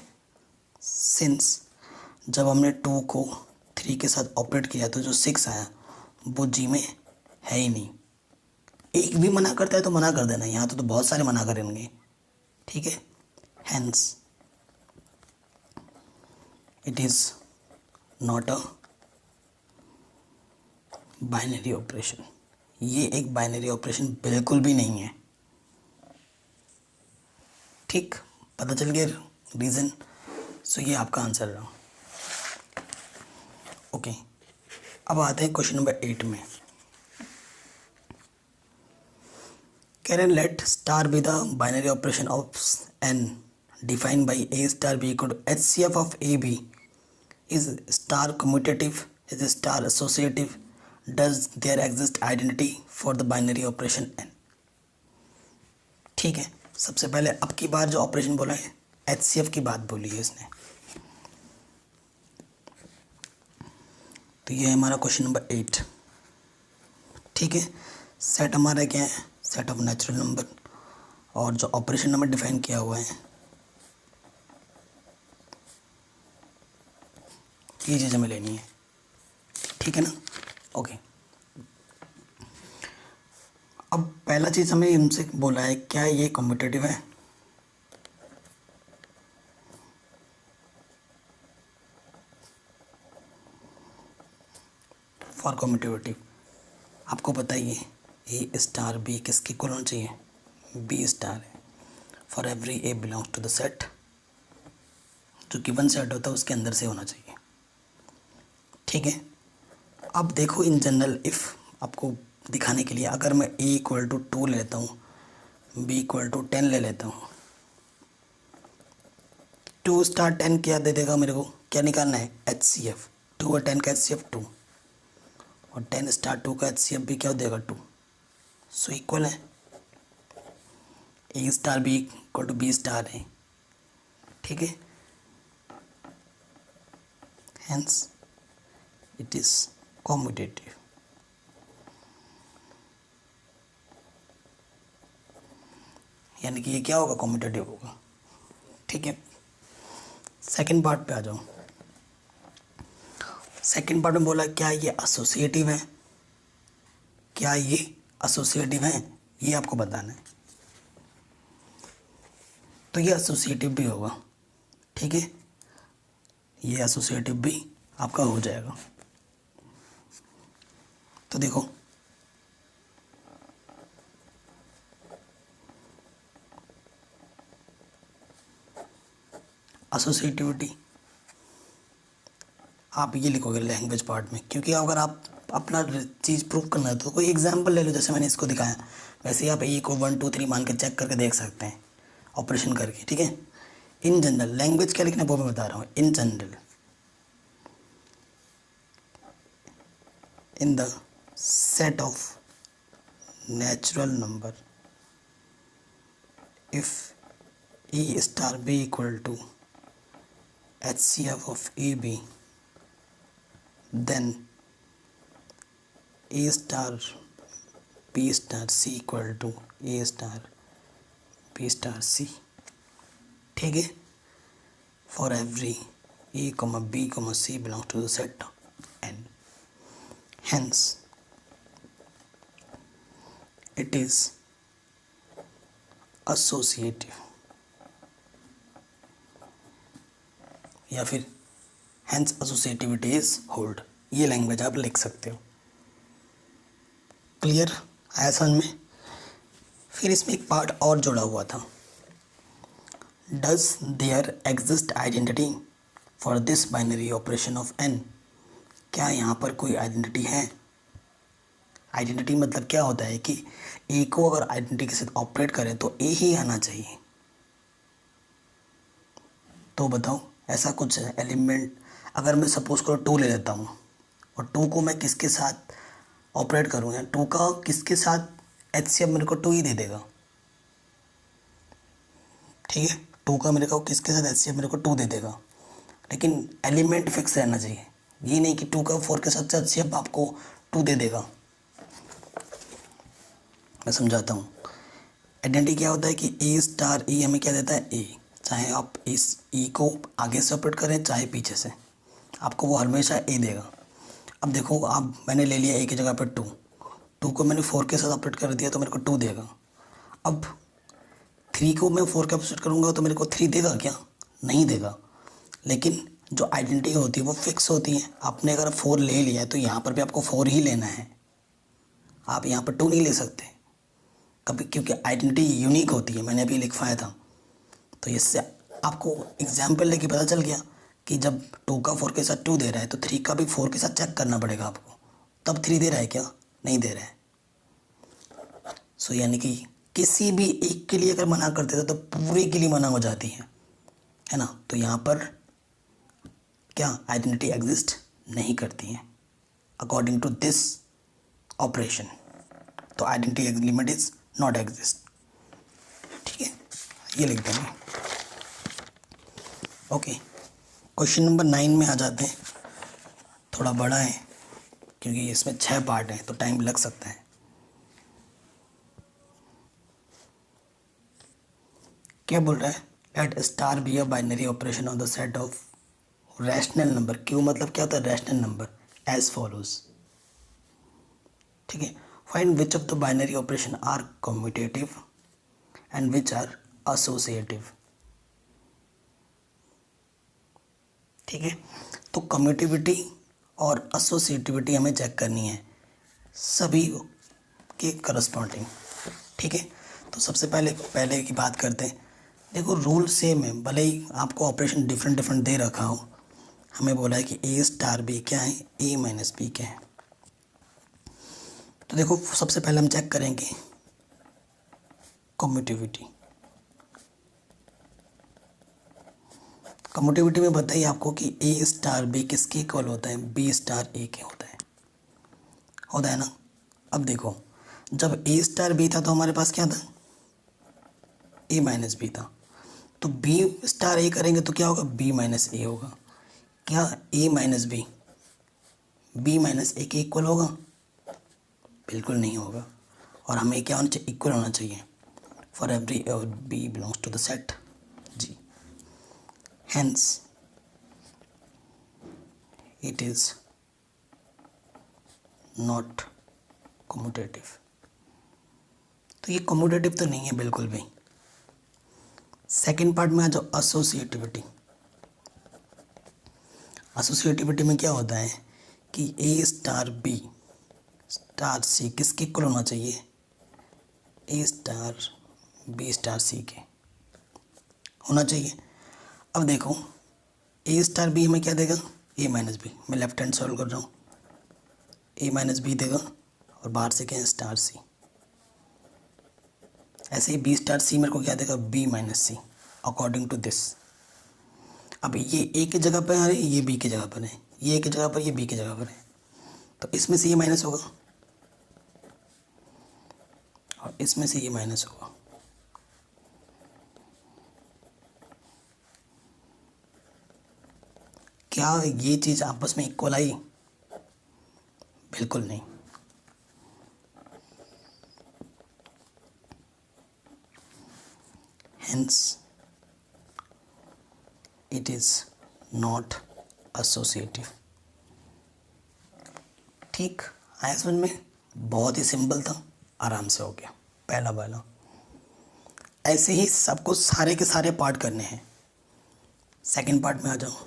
सिंस जब हमने 2 को 3 के साथ ऑपरेट किया तो जो 6 आया वो G में है ही नहीं। एक भी मना करता है तो मना कर देना, यहाँ तो बहुत सारे मना करेंगे, ठीक है। Hence it is not a binary operation, ये एक बाइनरी ऑपरेशन बिल्कुल भी नहीं है, ठीक। पता चल गया रीज़न। सो ये आपका आंसर रहा। ओके, अब आते हैं क्वेश्चन नंबर 8 में। Can let star be the binary operation of n defined by a star b equal to HCF of AB is star commutative, is star associative, does there exist identity for the binary operation n। ठीक है, सबसे पहले अब की बार जो operation बोला है HCF की बात बोली है इसने। तो ये है हमारा क्वेश्चन नंबर 8, ठीक है। सेट हमारा क्या है, सेट ऑफ नेचुरल नंबर, और जो ऑपरेशन नंबर डिफाइन किया हुआ है ये चीज़ हमें लेनी है, ठीक है ना। ओके, अब पहला चीज़ हमें इनसे बोला है क्या ये कम्यूटेटिव है, फॉर कम्यूटेटिव आपको पता ही है ए स्टार बी किसके इक्वल होना चाहिए, बी स्टार है। For every a belongs to the set, जो गिवन सेट होता है उसके अंदर से होना चाहिए, ठीक है। अब देखो इन जनरल इफ़ आपको दिखाने के लिए अगर मैं ए इक्वल टू 2 ले लेता हूँ, बी इक्वल टू 10 ले लेता हूँ, 2 स्टार 10 क्या दे देगा मेरे को, क्या निकालना है HCF, 2 और 10 का HCF 2 और 10 स्टार 2 का HCF भी क्या देगा 2। सो इक्वल है, ए star B equal to B star है, ठीक है। Hence it is commutative. यानी कि ये क्या होगा, कॉम्यूटेटिव होगा, ठीक है। सेकंड पार्ट पे आ जाओ। सेकंड पार्ट में बोला क्या ये एसोसिएटिव है, क्या ये एसोसिएटिव है, ये आपको बताना है। तो ये एसोसिएटिव भी होगा, ठीक है, ये एसोसिएटिव भी आपका हो जाएगा। तो देखो एसोसिएटिविटी आप ये लिखोगे लैंग्वेज पार्ट में, क्योंकि अगर आप अपना चीज़ प्रूव करना है तो कोई एग्जांपल ले लो, जैसे मैंने इसको दिखाया वैसे ही आप ए को 1 2 3 मान के चेक करके देख सकते हैं ऑपरेशन करके, ठीक है। इन जनरल लैंग्वेज क्या लिखना है वो मैं बता रहा हूँ। In general in the set of natural number if A star B equal to HCF of AB, then A star B star C equal to A star B star C. ठीक है, for every A, B, C belongs to the set N. Hence it is associative, या फिर hence associativity is hold. ये language आप लिख सकते हो. Clear आया समझ में? फिर इसमें एक पार्ट और जुड़ा हुआ था. Does there exist identity for this binary operation of n. क्या यहाँ पर कोई आइडेंटिटी है? आइडेंटिटी मतलब क्या होता है कि ए को अगर आइडेंटिटी के साथ ऑपरेट करें तो ए ही आना चाहिए. तो बताओ ऐसा कुछ एलिमेंट, अगर मैं सपोज करो 2 ले लेता हूँ और 2 को मैं किसके साथ ऑपरेट करूँ, या 2 का किसके साथ HCF मेरे को 2 ही दे देगा. ठीक है, 2 का मेरे को किसके साथ HCF मेरे को 2 दे देगा, लेकिन एलिमेंट फिक्स रहना चाहिए. ये नहीं कि 2 का 4 के साथ HCF आपको 2 दे देगा. मैं समझाता हूँ. आइडेंटिटी क्या होता है कि ए स्टार ई हमें क्या देता है, ए. चाहे आप इस ई को आगे से ऑपरेट करें चाहे पीछे से, आपको वो हमेशा ए देगा. अब देखो, आप मैंने ले लिया ए की जगह पर 2 को मैंने 4 के साथ ऑपरेट कर दिया तो मेरे को 2 देगा. अब 3 को मैं 4 के ऑपरेट करूँगा तो मेरे को 3 देगा क्या? नहीं देगा. लेकिन जो आइडेंटिटी होती है वो फिक्स होती है. आपने अगर 4 ले लिया है तो यहाँ पर भी आपको 4 ही लेना है. आप यहाँ पर 2 नहीं ले सकते कभी, क्योंकि आइडेंटिटी यूनिक होती है. मैंने अभी लिखवाया था. तो इससे आपको एग्जाम्पल लेके पता चल गया कि जब 2 का 4 के साथ 2 दे रहा है तो 3 का भी 4 के साथ चेक करना पड़ेगा आपको. तब 3 दे रहा है क्या? नहीं दे रहा है. सो यानी कि किसी भी एक के लिए अगर मना कर देता तो पूरे के लिए मना हो जाती है ना. तो यहाँ पर क्या आइडेंटिटी एग्जिस्ट नहीं करती है अकॉर्डिंग टू दिस ऑपरेशन. तो identity element is not exist. ठीक है, ये लिख देंगे. ओके, क्वेश्चन नंबर 9 में आ जाते हैं. थोड़ा बड़ा है क्योंकि इसमें 6 पार्ट हैं तो टाइम लग सकता है. क्या बोल रहा है? Let star be a binary operation on the set of rational number. क्यों मतलब क्या होता है रैशनल नंबर? As follows. ठीक है, find which of the binary operation are commutative and which are associative. ठीक है, तो कम्यूटिविटी और एसोसिएटिविटी हमें चेक करनी है सभी के करस्पॉन्डिंग. ठीक है, तो सबसे पहले की बात करते हैं. देखो रूल सेम है, भले ही आपको ऑपरेशन डिफरेंट दे रखा हो. हमें बोला है कि ए स्टार बी क्या है, ए माइनस बी क्या है. तो देखो सबसे पहले हम चेक करेंगे कम्यूटिविटी. कम्यूटिविटी में बताइए आपको कि ए स्टार बी किसके इक्वल होता है, बी स्टार ए के होता है ना. अब देखो जब ए स्टार बी था तो हमारे पास क्या था, ए माइनस बी था. तो बी स्टार ए करेंगे तो क्या होगा, बी माइनस ए होगा. क्या ए माइनस बी माइनस ए के इक्वल होगा? बिल्कुल नहीं होगा. और हमें क्या होना चाहिए, इक्वल होना चाहिए. For every b belongs to the set G. Hence it is not commutative. तो ये कम्यूटेटिव तो नहीं है बिल्कुल भी. सेकेंड पार्ट में आ जाओ, एसोसिएटिविटी. एसोसिएटिविटी में क्या होता है कि ए स्टार बी स्टार सी किसके इक्वल होना चाहिए, A star B star C के होना चाहिए. अब देखो ए स्टार बी हमें क्या देगा, ए माइनस बी. मैं लेफ्ट हैंड सॉल्व कर रहा हूँ. ए माइनस बी देगा और बाहर से क्या है स्टार सी. ऐसे ही बी स्टार सी मेरे को क्या देगा, b minus c according to this. अब ये ए की जगह पर है, ये बी की जगह पर है, ये ए की जगह पर, ये बी की जगह पर है. तो इसमें से ये माइनस होगा और इसमें से ये माइनस होगा. क्या ये चीज़ आपस में इक्वल आई? बिल्कुल नहीं। Hence it is not associative. ठीक, आया समझ में? बहुत ही सिंपल था, आराम से हो गया पहला वाला। ऐसे ही सबको सारे के सारे पार्ट करने हैं। सेकंड पार्ट में आ जाओ।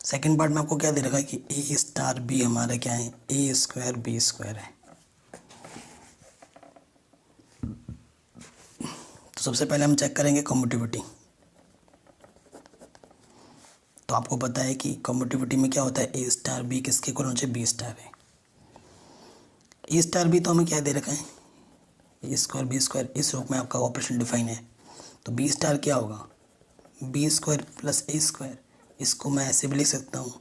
सेकंड पार्ट में आपको क्या दे रखा है कि ए स्टार बी हमारा क्या है, ए स्क्वायर बी स्क्वायर है। तो सबसे पहले हम चेक करेंगे कम्यूटिविटी। तो आपको पता है कि कम्यूटिविटी में क्या होता है, ए स्टार बी किसके इक्वल होना चाहिए, बी स्टार है। ए स्टार बी तो हमें क्या दे रखा है, ए स्क्वायर बी स्क्वायर, इस रूप में आपका ऑपरेशन डिफाइन है। तो बी स्टार क्या होगा, बी स्क्वायर प्लस ए स्क्वायर। इसको मैं ऐसे भी लिख सकता हूँ,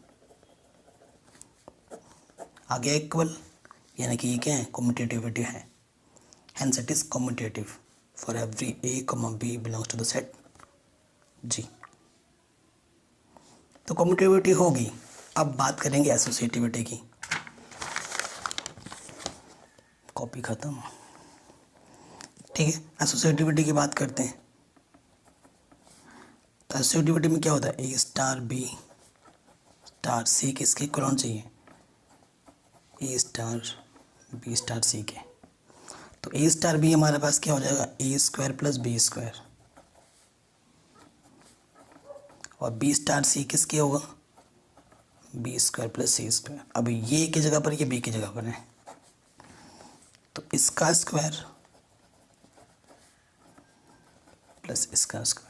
आगे इक्वल, यानी कि ये क्या है, कम्यूटेटिविटी है। Hence it is commutative for every A comma B belongs to the set G. तो कम्यूटेटिविटी होगी। अब बात करेंगे एसोसिएटिविटी की। कॉपी खत्म। ठीक है, एसोसिएटिविटी की बात करते हैं। तो एसोसिएटिविटी में क्या होता है, ए स्टार बी स्टार सी किसके इक्वल होना चाहिए, A star B star C के। तो ए स्टार बी हमारे पास क्या हो जाएगा, ए स्क्वायर प्लस बी स्क्वायर, और बी स्टार सी किसके होगा, बी स्क्वायर प्लस सी स्क्वायर। अब ये की जगह पर, ये बी की जगह पर है, तो इसका स्क्वायर प्लस इसका स्क्वायर।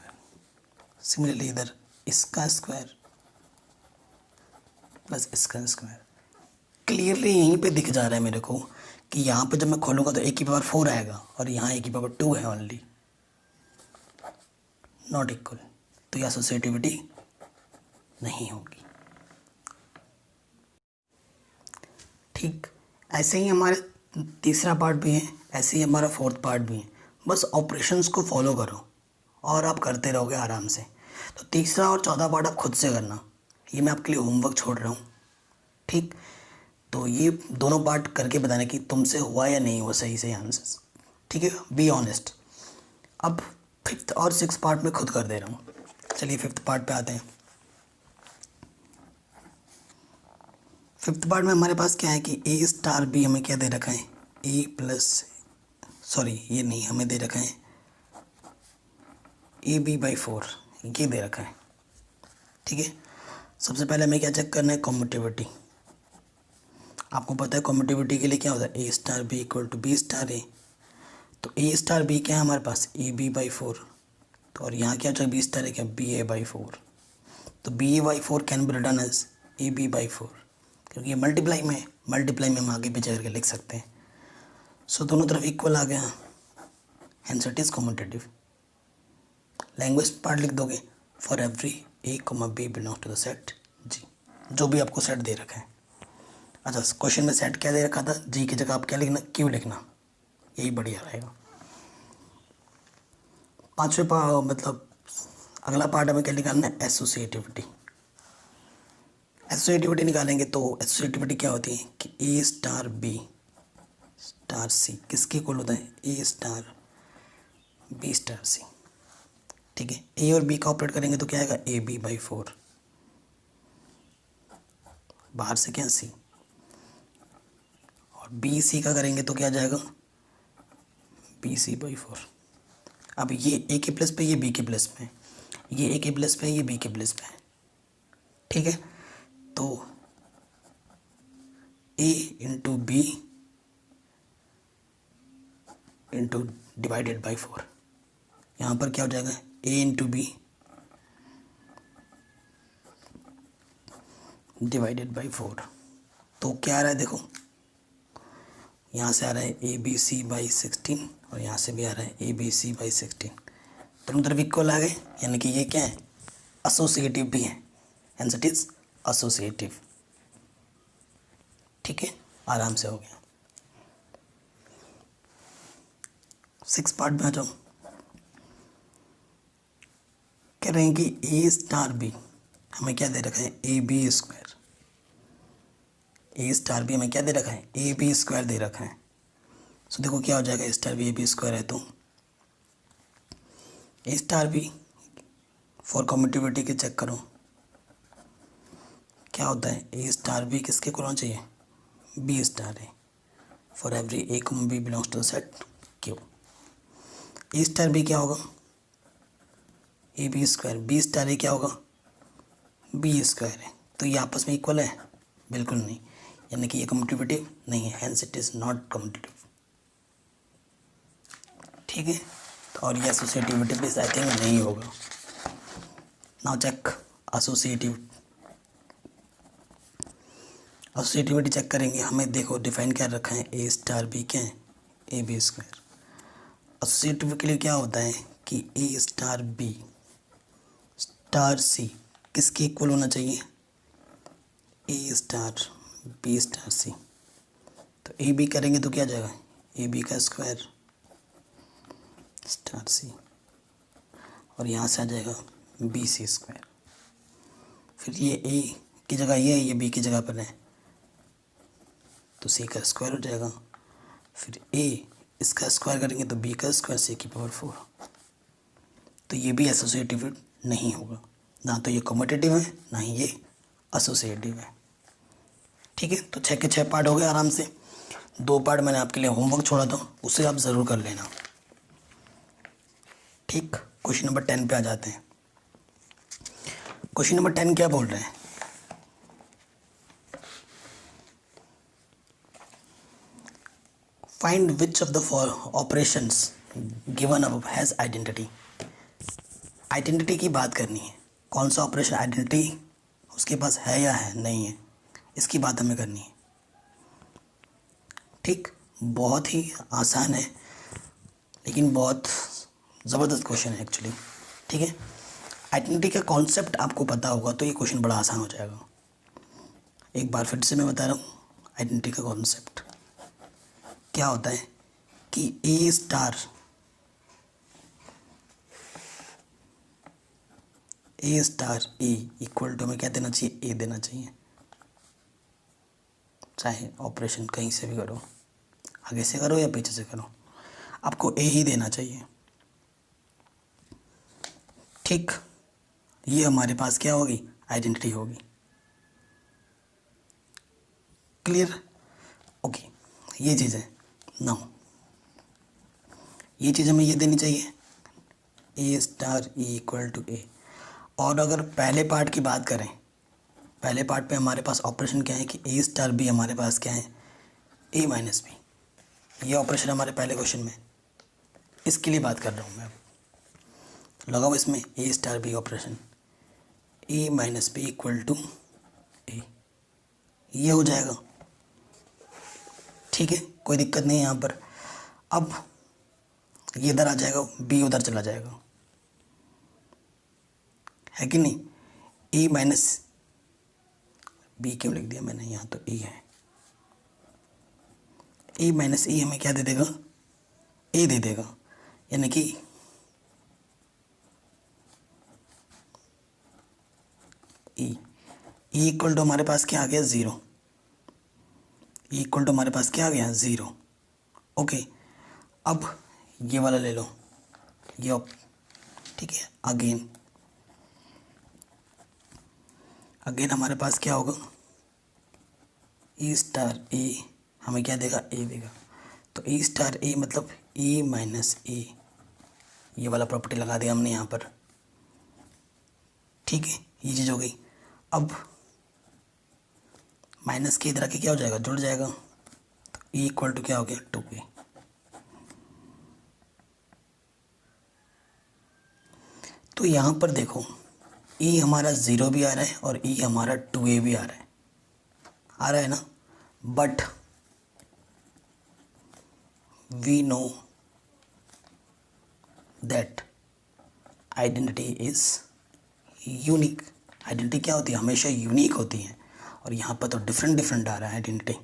सिमिलरली इधर इसका स्क्वायर प्लस इसका स्क्वायर। क्लियरली यहीं पे दिख जा रहा है मेरे को कि यहाँ पे जब मैं खोलूँगा तो ए की पावर 4 आएगा और यहाँ ए की पावर 2 है ओनली, नॉट इक्वल। तो ये एसोसिएटिविटी नहीं होगी। ठीक, ऐसे ही हमारे तीसरा पार्ट भी है, ऐसे ही हमारा फोर्थ पार्ट भी है। बस ऑपरेशंस को फॉलो करो और आप करते रहोगे आराम से। तो तीसरा और चौथा पार्ट आप खुद से करना, ये मैं आपके लिए होमवर्क छोड़ रहा हूँ। ठीक, तो ये दोनों पार्ट करके बताने कि तुमसे हुआ या नहीं हुआ सही सही आंसर्स। ठीक है, बी ऑनेस्ट। अब फिफ्थ और सिक्स पार्ट में खुद कर दे रहा हूँ। चलिए फिफ्थ पार्ट पे आते हैं। फिफ्थ पार्ट में हमारे पास क्या है कि ए स्टार बी हमें क्या दे रखा है, ए प्लस, सॉरी ये नहीं, हमें दे रखा है ए बी बाई 4, ये दे रखा है। ठीक है, सबसे पहले हमें क्या चेक करना है, कम्यूटिविटी। आपको पता है कम्यूटिविटी के लिए क्या होता है, ए star B equal to B star A. तो ए स्टार बी क्या है हमारे पास, ए बी बाई 4। तो और यहाँ क्या चाहिए, बी स्टार है क्या, बी ए बाई 4। तो b a by 4 can be written as a b by 4, क्योंकि ये मल्टीप्लाई में है, मल्टीप्लाई में हम आगे पीछे करके लिख सकते हैं। सो दोनों तरफ इक्वल आ गया, hence it is commutative. Language part लिख दोगे, for every A comma B belongs to the set G, जो भी आपको सेट दे रखा है। अच्छा, क्वेश्चन में सेट क्या दे रखा था, जी की जगह आप क्या लिखना, क्यों लिखना, यही बढ़िया रहेगा। पाँचवें मतलब अगला पार्ट हमें क्या निकालना है, एसोसिएटिविटी। एसोसिएटिविटी निकालेंगे तो एसोसिएटिविटी क्या होती है कि ए स्टार बी स्टार सी किसके इक्वल होता है, ए स्टार बी स्टार सी। ठीक है, ए और बी का ऑपरेट करेंगे तो क्या आएगा, ए बी बाई 4, बाहर से क्या सी, और बी सी का करेंगे तो क्या आ जाएगा, बी सी बाई 4। अब ये ए के प्लस पे, ये बी के प्लस पे, ये ए के प्लस पे, ये बी के प्लस पे है। ठीक है, तो A into B into divided by 4, यहाँ पर क्या हो जाएगा, A into B divided by 4। तो क्या आ रहा है देखो, यहाँ से आ रहा है ए बी सी बाई 16 और यहाँ से भी आ रहा है ए बी सी बाई 16, दोनों तरफ इक्वल आ गए, यानी कि ये क्या है, एसोसिएटिव भी है, हेंस इट इज एसोसिएटिव। ठीक है, आराम से हो गया। 6 पार्ट में आ जाओ। कह रहे हैं कि ए स्टार बी हमें क्या दे रखा है, a B square. A star b हमें क्या दे रखा है, ए बी स्क्वायर दे रखा है। सो देखो क्या हो जाएगा, A star B A B square है तो A star B for commutativity के चेक करो क्या होता है, ए स्टार बी किसके को होना चाहिए, बी स्टार है for every A comma B belongs to set Q. A star B क्या होगा, A B square, B star A क्या होगा, बी स्क्वायर है। तो ये आपस में इक्वल है, बिल्कुल नहीं, यानी कि ये कम्यूटेटिव नहीं है, hence it is not commutative. ठीक है, तो और ये एसोसिएटिविटी भी आई थिंक नहीं होगा। नाउ चेक एसोसिएटिविटी चेक करेंगे। हमें देखो डिफाइन क्या रखा है, ए स्टार बी क्या है, ए बी स्क्वायर। एसोसिएटिव के लिए क्या होता है कि ए स्टार बी स्टार सी किसके इक्वल होना चाहिए, ए स्टार बी स्टार सी। तो ए बी करेंगे तो क्या जाएगा, ए बी का स्क्वायर स्टार सी, और यहाँ से आ जाएगा बी सी स्क्वायर। फिर ये ए की जगह ये बी की जगह पर है तो सी का स्क्वायर हो जाएगा। फिर ए इसका स्क्वायर करेंगे तो बी का स्क्वायर सी की पावर 4। तो ये भी एसोसिएटिव नहीं होगा, ना तो ये कम्यूटेटिव है ना ही ये एसोसिएटिव है। ठीक है, तो 6 के 6 पार्ट हो गए आराम से। 2 पार्ट मैंने आपके लिए होमवर्क छोड़ा था, उसे आप ज़रूर कर लेना। ठीक, क्वेश्चन नंबर 10 पे आ जाते हैं। क्वेश्चन नंबर 10 क्या बोल रहे हैं, find which of the operations given above has identity. Identity की बात करनी है, कौन सा ऑपरेशन आइडेंटिटी उसके पास है या है नहीं है, इसकी बात हमें करनी है। ठीक, बहुत ही आसान है लेकिन बहुत ज़बरदस्त क्वेश्चन है एक्चुअली। ठीक है, आइडेंटिटी का कॉन्सेप्ट आपको पता होगा तो ये क्वेश्चन बड़ा आसान हो जाएगा। एक बार फिर से मैं बता रहा हूँ, आइडेंटिटी का कॉन्सेप्ट क्या होता है कि ए स्टार ए इक्वल टू में क्या देना चाहिए, ए देना चाहिए। चाहे ऑपरेशन कहीं से भी करो, आगे से करो या पीछे से करो, आपको ए ही देना चाहिए। ठीक, ये हमारे पास क्या होगी, आइडेंटिटी होगी। Clear, okay. ये चीज़ है नाउ, ये चीज़ हमें ये देनी चाहिए, A star E equal to ए। और अगर पहले पार्ट की बात करें, पहले पार्ट पे हमारे पास ऑपरेशन क्या है कि ए स्टार बी हमारे पास क्या है, ए माइनस बी। ये ऑपरेशन हमारे पहले क्वेश्चन में, इसके लिए बात कर रहा हूँ मैं। लगाओ इसमें A star B operation, A minus B equal to A, ये हो जाएगा। ठीक है, कोई दिक्कत नहीं है यहाँ पर। अब ये इधर आ जाएगा, बी उधर चला जाएगा, है कि नहीं। ए माइनस बी क्यों लिख दिया मैंने, यहाँ तो ए है। ए माइनस ए हमें क्या दे देगा, ए दे देगा, यानी कि ई इक्वल टू हमारे पास क्या आ गया, 0। ई इक्वल टू हमारे पास क्या आ गया, 0। ओके, अब ये वाला ले लो, ये ठीक है। अगेन हमारे पास क्या होगा, ए स्टार ए हमें क्या देगा, ए देगा। तो ए स्टार ए मतलब ए माइनस ए, ये वाला प्रॉपर्टी लगा दिया हमने यहाँ पर। ठीक है, ये चीज़ हो गई। अब माइनस के इधर आके क्या हो जाएगा, जुड़ जाएगा। तो ए इक्वल टू क्या हो गया, 2a। तो यहाँ पर देखो, ए हमारा 0 भी आ रहा है और ए हमारा 2a भी आ रहा है ना। But we know that identity is unique. Identity क्या होती है, हमेशा यूनिक होती है, और यहाँ पर तो डिफरेंट आ रहा है identity.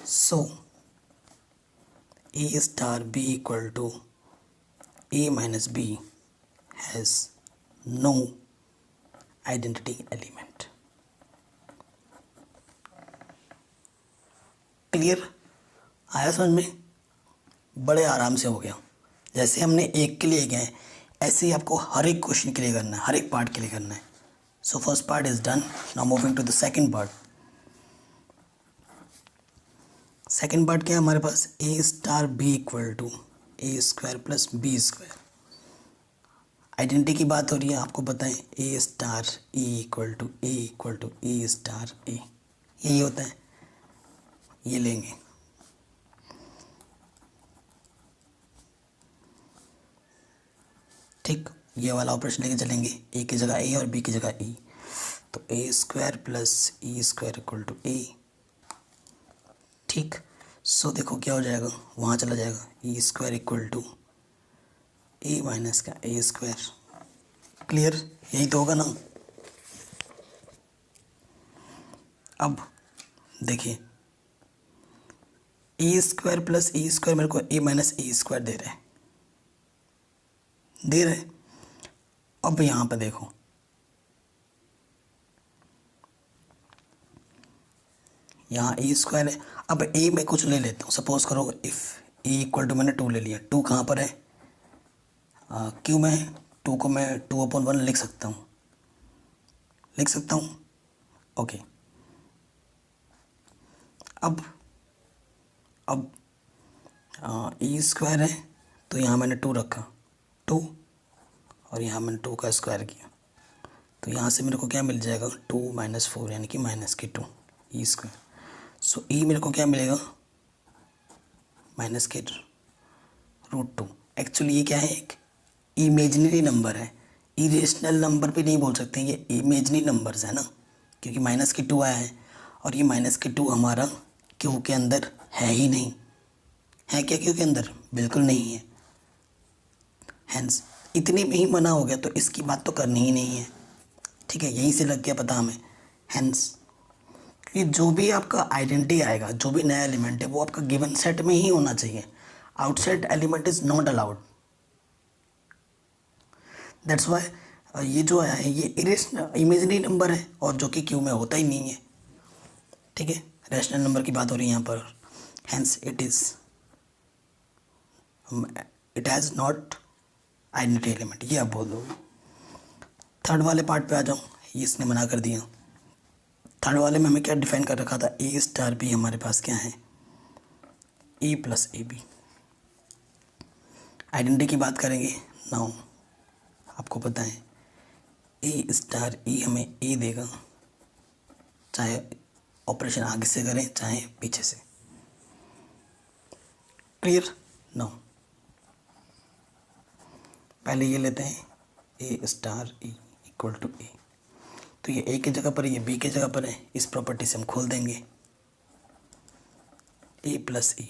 So a star B equal to A minus b has no identity element. Clear? आया समझ में? बड़े आराम से हो गया। जैसे हमने एक के लिए गए ऐसे ही आपको हर एक क्वेश्चन के लिए करना है, हर एक पार्ट के लिए करना है। So first part is done. Now moving to the second part. Second part क्या है हमारे पास? A star B equal to A square plus B square. Identity की बात हो रही है, आपको पता है ए star E equal to A star A, यही होता है। ये लेंगे, ठीक, ये वाला ऑपरेशन लेके चलेंगे। ए की जगह ए और बी की जगह ई, तो A square plus E square equal to A. ठीक, सो देखो क्या हो जाएगा, वहाँ चला जाएगा। E square equal to A minus का ए स्क्वायर। क्लियर? यही तो होगा ना। अब देखिए, ए स्क्वायर प्लस ई स्क्वायर मेरे को ए माइनस ए स्क्वायर दे रहे। अब यहाँ पे देखो, यहाँ ए स्क्वायर है। अब ए में कुछ ले लेता हूँ, सपोज करो इफ़ ए इक्वल टू, मैंने 2 ले लिया। 2 कहाँ पर है? क्यों में है? 2 को मैं 2/1 लिख सकता हूँ, ओके। अब ई स्क्वायर है तो यहाँ मैंने 2 रखा, 2, और यहाँ मैंने 2 का स्क्वायर किया, तो यहाँ से मेरे को क्या मिल जाएगा? 2 - 4 यानी कि -2 ई स्क्वायर। सो ई मेरे को क्या मिलेगा? -√2। एक्चुअली ये क्या है? एक इमेजिनरी नंबर है, इरेशनल नंबर भी नहीं बोल सकते, ये इमेजिनरी नंबर्स है ना, क्योंकि -2 आया है और ये -2 हमारा क्यू के अंदर है ही नहीं। है क्या क्यू के अंदर? बिल्कुल नहीं है। हैंस इतने में ही मना हो गया, तो इसकी बात तो करनी ही नहीं है। ठीक है, यहीं से लग गया पता हमें। हैंस कि जो भी आपका आइडेंटिटी आएगा, जो भी नया एलिमेंट है, वो आपका गिवन सेट में ही होना चाहिए। Outside element is not allowed. That's why ये जो आया है ये इमेजिनरी नंबर है, और जो कि क्यू में होता ही नहीं है। ठीक है, रैशनल नंबर की बात हो रही है यहाँ पर। Hence it has not identity element, ये आप बोल दो। थर्ड वाले पार्ट पे आ जाओ, ये इसने मना कर दिया। थर्ड वाले में हमें क्या डिफाइन कर रखा था? ए स्टार बी हमारे पास क्या है? ए प्लस ए बी। आइडेंटिटी की बात करेंगे। नाउ आपको पता है ए स्टार ई हमें ए देगा, चाहे ऑपरेशन आगे से करें चाहे पीछे से। क्लियर? नो, पहले ये लेते हैं ए स्टार ई इक्वल टू ए, तो ये ए की जगह पर, ये बी की जगह पर है। इस प्रॉपर्टी से हम खोल देंगे ए प्लस ई।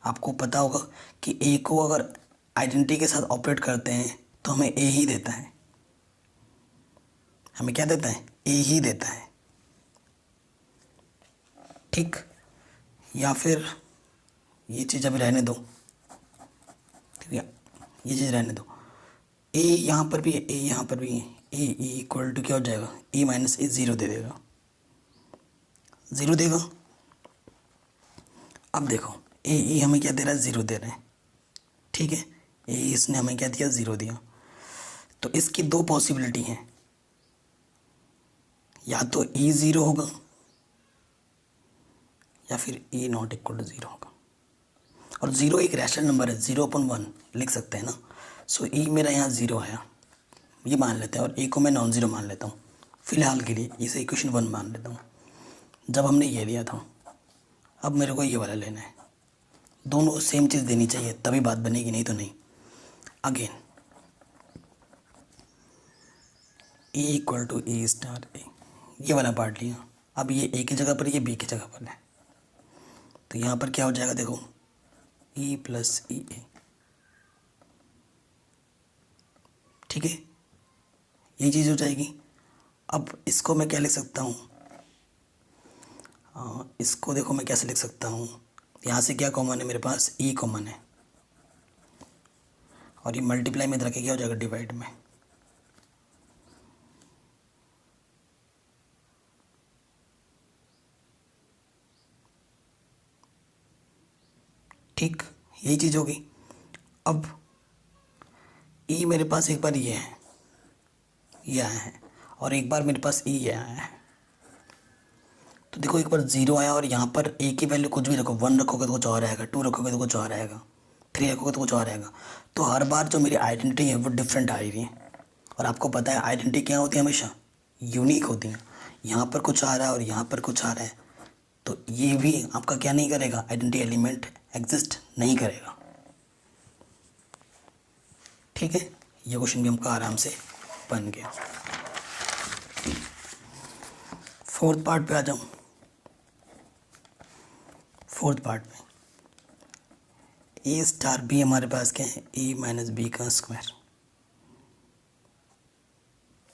आपको पता होगा कि ए को अगर आइडेंटिटी के साथ ऑपरेट करते हैं तो हमें ए ही देता है। हमें क्या देता है? ए ही देता है। ठीक, या फिर ये चीज़ अभी रहने दो, ठीक है, ये चीज़ रहने दो। ए यहाँ पर भी है, ए यहाँ पर भी है। ए इक्वल टू क्या हो जाएगा? ए माइनस ए, 0 दे देगा, 0 देगा। अब देखो ए हमें क्या दे रहा है? 0 दे रहे हैं। ठीक है, ए इसने हमें क्या दिया? 0 दिया। तो इसकी 2 पॉसिबिलिटी हैं, या तो ई 0 होगा या फिर ई नॉट इक्वल टू 0 होगा। और 0 एक रैशनल नंबर है, 0/1 लिख सकते हैं ना। सो ई मेरा यहाँ 0 है, ये मान लेते हैं, और ए को मैं नॉन ज़ीरो मान लेता हूँ फिलहाल के लिए। इसे इक्वेशन 1 मान लेता हूँ। जब हमने ये लिया था, अब मेरे को ये वाला लेना है। दोनों सेम चीज़ देनी चाहिए, तभी बात बनेगी, नहीं तो नहीं। Again A equal to A star A, ये वाला पार्ट लिया। अब ये ए की जगह पर, ये बी की जगह पर है, तो यहाँ पर क्या हो जाएगा? देखो ई प्लस ई ए। ठीक है, ये चीज़ हो जाएगी। अब इसको मैं क्या लिख सकता हूँ? इसको देखो मैं कैसे लिख सकता हूँ। यहाँ से क्या कॉमन है मेरे पास? ई कॉमन है, और ये मल्टीप्लाई में इधर के क्या हो जाएगा, डिवाइड में। ठीक, यही चीज़ होगी। अब ई मेरे पास एक बार ये है, ये आया है, और एक बार मेरे पास ई आया है। तो देखो एक बार 0 आया और यहाँ पर ए की वैल्यू कुछ भी रखो, 1 रखोगे तो कुछ और आएगा, 2 रखोगे तो कुछ और आएगा, 3 रखोगे तो कुछ और आएगा। तो हर बार जो मेरी आइडेंटिटी है वो डिफरेंट आ रही है। और आपको पता है आइडेंटिटी क्या होती है, हमेशा यूनिक होती है। यहाँ पर कुछ आ रहा है और यहाँ पर कुछ आ रहा है, तो ये भी आपका क्या नहीं करेगा, आइडेंटिटी एलिमेंट एग्जिस्ट नहीं करेगा। ठीक है, ये क्वेश्चन भी हमका आराम से बन गया। फोर्थ पार्ट पे आ जाऊँ। फोर्थ पार्ट में ए स्टार बी हमारे पास क्या है, ए माइनस बी का स्क्वायर।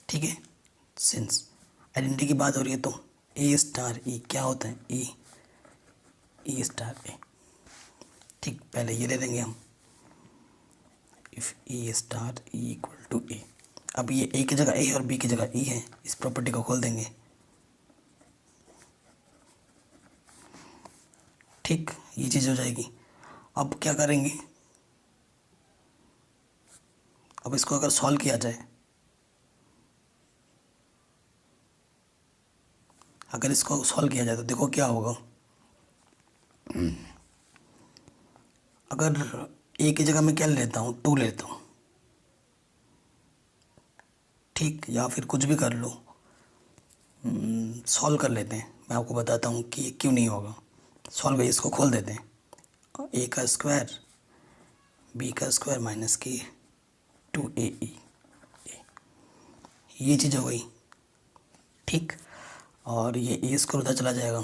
ठीक है, सिंस आइडेंटिटी की बात हो रही है तो ए स्टार ई क्या होता है, ए स्टार ए। ठीक, पहले ये ले लेंगे हम, if A star E equal to A. अब ये ए की जगह ए और बी की जगह ई है, इस प्रॉपर्टी को खोल देंगे। ठीक, ये चीज़ हो जाएगी। अब क्या करेंगे, अब इसको अगर सॉल्व किया जाए, अगर इसको सॉल्व किया जाए तो देखो क्या होगा। अगर ए की जगह मैं क्या लेता हूँ, 2 लेता हूँ। ठीक, या फिर कुछ भी कर लो, सॉल्व कर लेते हैं। मैं आपको बताता हूँ कि ये क्यों नहीं होगा। सॉल्व, इसको खोल देते हैं, ए का स्क्वायर बी का स्क्वायर माइनस के 2ae, ये चीज़ हो गई। ठीक, और ये ए स्क्वायर उधर चला जाएगा,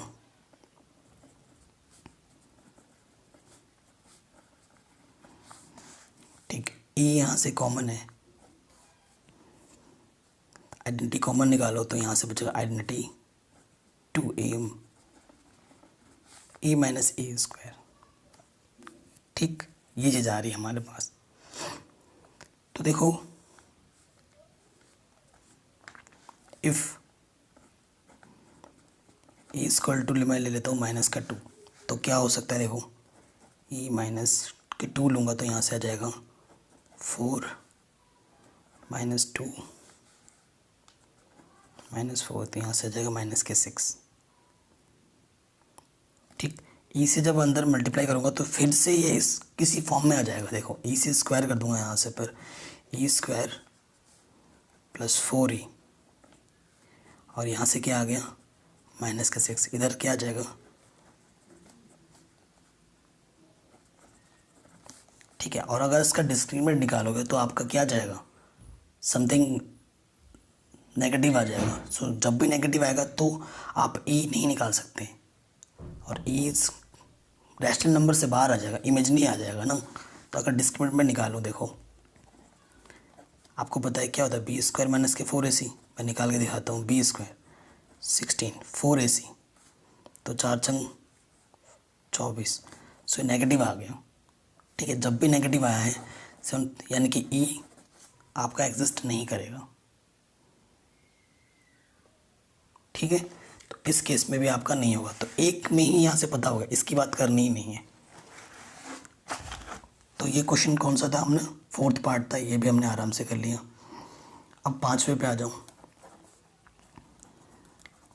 ठीक। ए यहाँ से कॉमन है, आइडेंटिटी कॉमन निकालो तो यहाँ से बचेगा आइडेंटिटी 2a ए माइनस ए स्क्वायर। ठीक, ये चीज़ आ रही है हमारे पास। तो देखो इफ़ ए स्क्वायर टू मैं ले लेता हूँ माइनस का 2, तो क्या हो सकता है, देखो ए माइनस के 2 लूँगा तो यहाँ से आ जाएगा 4 माइनस 2 माइनस 4, तो यहाँ से आ जाएगा माइनस के 6। ठीक, ई से जब अंदर मल्टीप्लाई करूँगा तो फिर से ये इस किसी फॉर्म में आ जाएगा। देखो ई से स्क्वायर कर दूंगा यहाँ से, पर ई स्क्वायर प्लस 4e, और यहाँ से क्या आ गया, माइनस का 6, इधर क्या आ जाएगा। ठीक है, और अगर इसका डिस्क्रीमिनेंट निकालोगे तो आपका क्या आ जाएगा, समथिंग नेगेटिव आ जाएगा। सो जब भी नेगेटिव आएगा तो आप ई नहीं निकाल सकते, और ई रैशनल नंबर से बाहर आ जाएगा, इमेजिनरी आ जाएगा ना। तो अगर डिस्क्रिमिनेंट में निकालो, देखो आपको पता है क्या होता है, बी स्क्वायर माइनस के 4ac, मैं निकाल के दिखाता हूँ। बी स्क्वायर 16 4ac, तो 4 छंग 24, सो नेगेटिव आ गया। ठीक है, जब भी नेगेटिव आया है यानी कि ई आपका एग्जिस्ट नहीं करेगा। ठीक है, तो इस केस में भी आपका नहीं होगा। तो एक में ही यहाँ से पता होगा, इसकी बात करनी ही नहीं है। तो ये क्वेश्चन कौन सा था, हमने फोर्थ पार्ट था, ये भी हमने आराम से कर लिया। अब 5वें पे आ जाऊँ।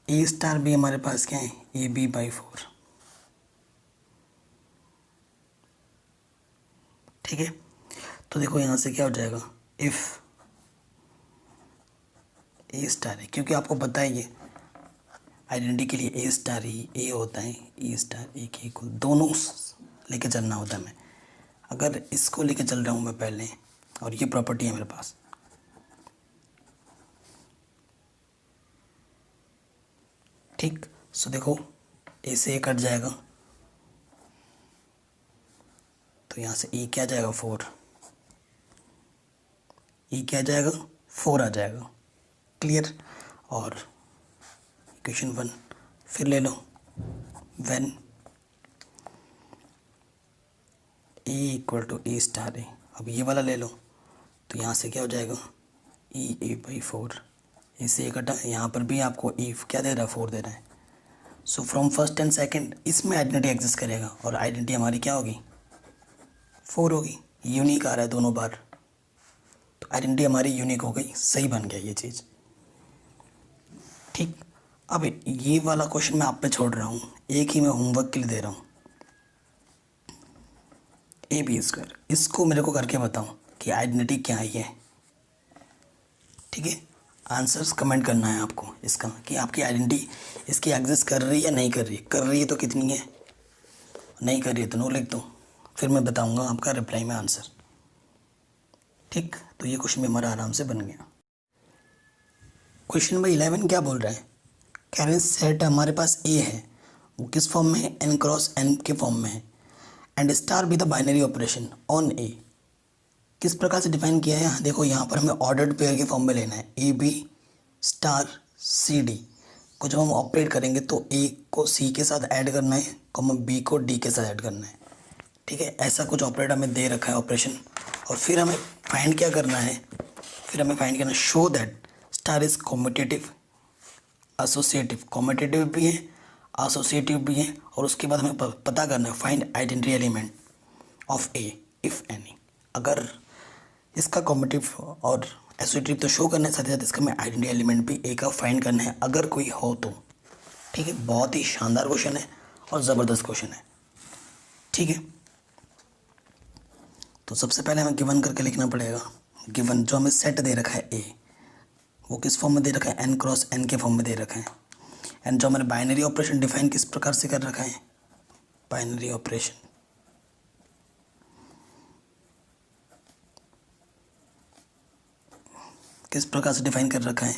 ए स्टार भी हमारे पास क्या है, ए बी बाई 4। ठीक है, तो देखो यहाँ से क्या हो जाएगा, इफ़ ए स्टार है, क्योंकि आपको पता है ये आइडेंटिटी के लिए ए स्टार ही ए होता है, ए स्टार ए के इक्वल, दोनों लेके चलना होता है। मैं अगर इसको लेके चल रहा हूँ मैं पहले, और ये प्रॉपर्टी है मेरे पास, ठीक। सो देखो ए से ए कट जाएगा, तो यहाँ से ए क्या जाएगा, 4, ए क्या जाएगा, 4 आ जाएगा। क्लियर। और इक्वेशन 1 फिर ले लो, when A equal to A star A. अब ये वाला ले लो, तो यहाँ से क्या हो जाएगा ई ए बाई 4, इससे एक हटा, यहाँ पर भी आपको ई क्या दे रहा है 4 दे रहा है। So from first and second इसमें आइडेंटिटी एग्जिस्ट करेगा और आइडेंटिटी हमारी क्या होगी 4 होगी, यूनिक आ रहा है दोनों बार, तो आइडेंटिटी हमारी यूनिक हो गई, सही बन गया ये चीज़। ठीक, अब ये वाला क्वेश्चन मैं आप पे छोड़ रहा हूँ, एक ही मैं होमवर्क के लिए दे रहा हूँ। ए बी स्क्वायर, इसको मेरे को करके बताओ कि आइडेंटिटी क्या है। ठीक है, आंसर्स कमेंट करना है आपको इसका कि आपकी आइडेंटिटी इसकी एग्जिस्ट कर रही है या नहीं कर रही है। कर रही है तो कितनी है, नहीं कर रही है तो नो लिख दो, फिर मैं बताऊंगा आपका रिप्लाई में आंसर। ठीक, तो ये क्वेश्चन भी हमारा आराम से बन गया। क्वेश्चन नंबर 11 क्या बोल रहा है, कह रहे हैं सेट हमारे पास ए है, वो किस फॉर्म में है, एन क्रॉस एन के फॉर्म में है, एंड स्टार भी द बाइनरी ऑपरेशन ऑन ए। किस प्रकार से डिफाइन किया है, देखो यहाँ पर हमें ऑर्डर्ड पेयर के फॉर्म में लेना है, a b star c d को जब हम ऑपरेट करेंगे तो ए को सी के साथ ऐड करना है, कॉमा बी को डी के साथ ऐड करना है। ठीक है, ऐसा कुछ ऑपरेट हमें दे रखा है ऑपरेशन, और फिर हमें फाइंड क्या करना है, फिर हमें फाइंड करना show that star is competitive associative, competitive भी है एसोसिएटिव भी है, और उसके बाद हमें पता करना है find identity element of A if any. अगर इसका कॉम्पिटिटिव और एसोसिएटिव तो शो करना है, साथ ही साथ इसका मैं आइडेंटिटी एलिमेंट भी ए का फाइंड करना है अगर कोई हो तो। ठीक है, बहुत ही शानदार क्वेश्चन है और ज़बरदस्त क्वेश्चन है। ठीक है, तो सबसे पहले हमें गिवन करके लिखना पड़ेगा। गिवन जो हमें सेट दे रखा है ए, वो किस फॉर्म में दे रखा है, एन क्रॉस एन के फॉर्म में दे रखा है। एंड जो हमारे बाइनरी ऑपरेशन डिफाइन किस प्रकार से कर रखा है, बाइनरी ऑपरेशन किस प्रकार से डिफाइन कर रखा है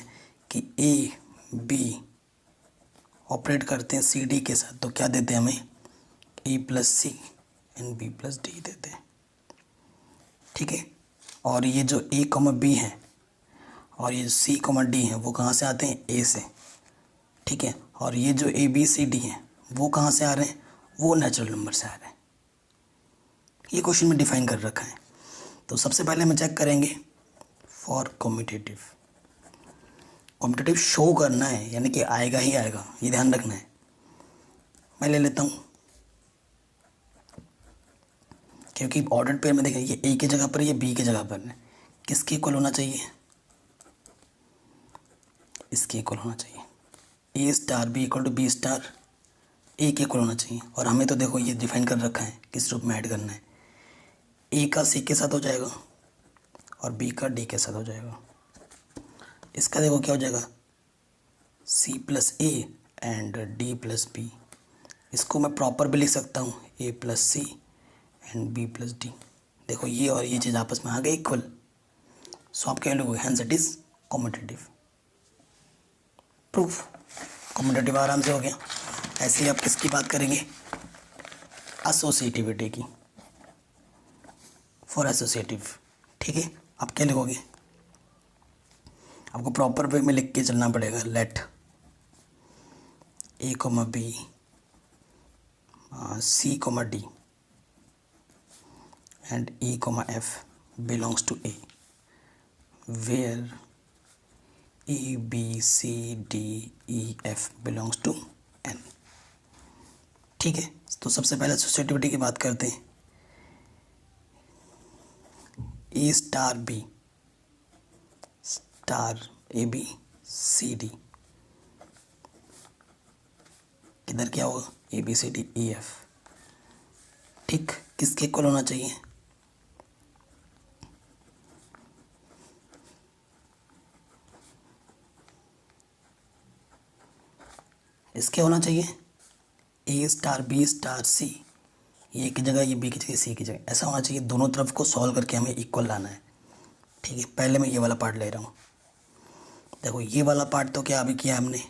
कि ए बी ऑपरेट करते हैं सी डी के साथ, तो क्या देते हैं हमें A plus C and B plus D देते हैं। ठीक है, और ये जो ए कॉमा बी है और ये सी कॉमा डी है वो कहाँ से आते हैं, ए से। ठीक है, और ये जो ए बी सी डी है वो कहाँ से आ रहे हैं, वो नेचुरल नंबर से आ रहे हैं। ये क्वेश्चन में डिफाइन कर रखा है। तो सबसे पहले हम चेक करेंगे फॉर कॉम्पिटिटिव, कॉम्पिटिटिव शो करना है यानी कि आएगा ही आएगा, ये ध्यान रखना है। मैं ले लेता हूँ, क्योंकि ऑर्डर्ड पेयर में देखें ये ए की जगह पर ये बी की जगह पर है, किसके इक्वल होना चाहिए, इसके इक्वल होना चाहिए। A star B equal to B star A के इक्वल होना चाहिए, और हमें तो देखो ये डिफाइन कर रखा है किस रूप में ऐड करना है, ए का सी के साथ हो जाएगा और बी का डी के साथ हो जाएगा। इसका देखो क्या हो जाएगा, C plus A and D plus B. इसको मैं प्रॉपर भी लिख सकता हूँ, A plus C and B plus D. देखो ये और ये चीज़ आपस में आ गई इक्वल, सो आप क्या लोगे, hence it is commutative. Proof commutative आराम से हो गया। ऐसे ही आप किसकी बात करेंगे, एसोसिएटिविटी की, फॉर एसोसिएटिव। ठीक है, आप क्या लिखोगे, आपको प्रॉपर वे में लिख के चलना पड़ेगा। Let a comma b c comma d and e comma f belongs to A where a B C D E f belongs to N. ठीक है, तो सबसे पहले एसोसिएटिविटी की बात करते हैं। ए star B star A B C D, किधर क्या होगा, A B C D E F. ठीक, किसके इक्वल होना चाहिए, इसके होना चाहिए A star B star C, ये की जगह ये बी की जगह सी की जगह, ऐसा होना चाहिए। दोनों तरफ को सॉल्व करके हमें इक्वल लाना है। ठीक है, पहले मैं ये वाला पार्ट ले रहा हूँ। देखो ये वाला पार्ट तो क्या अभी किया हमने,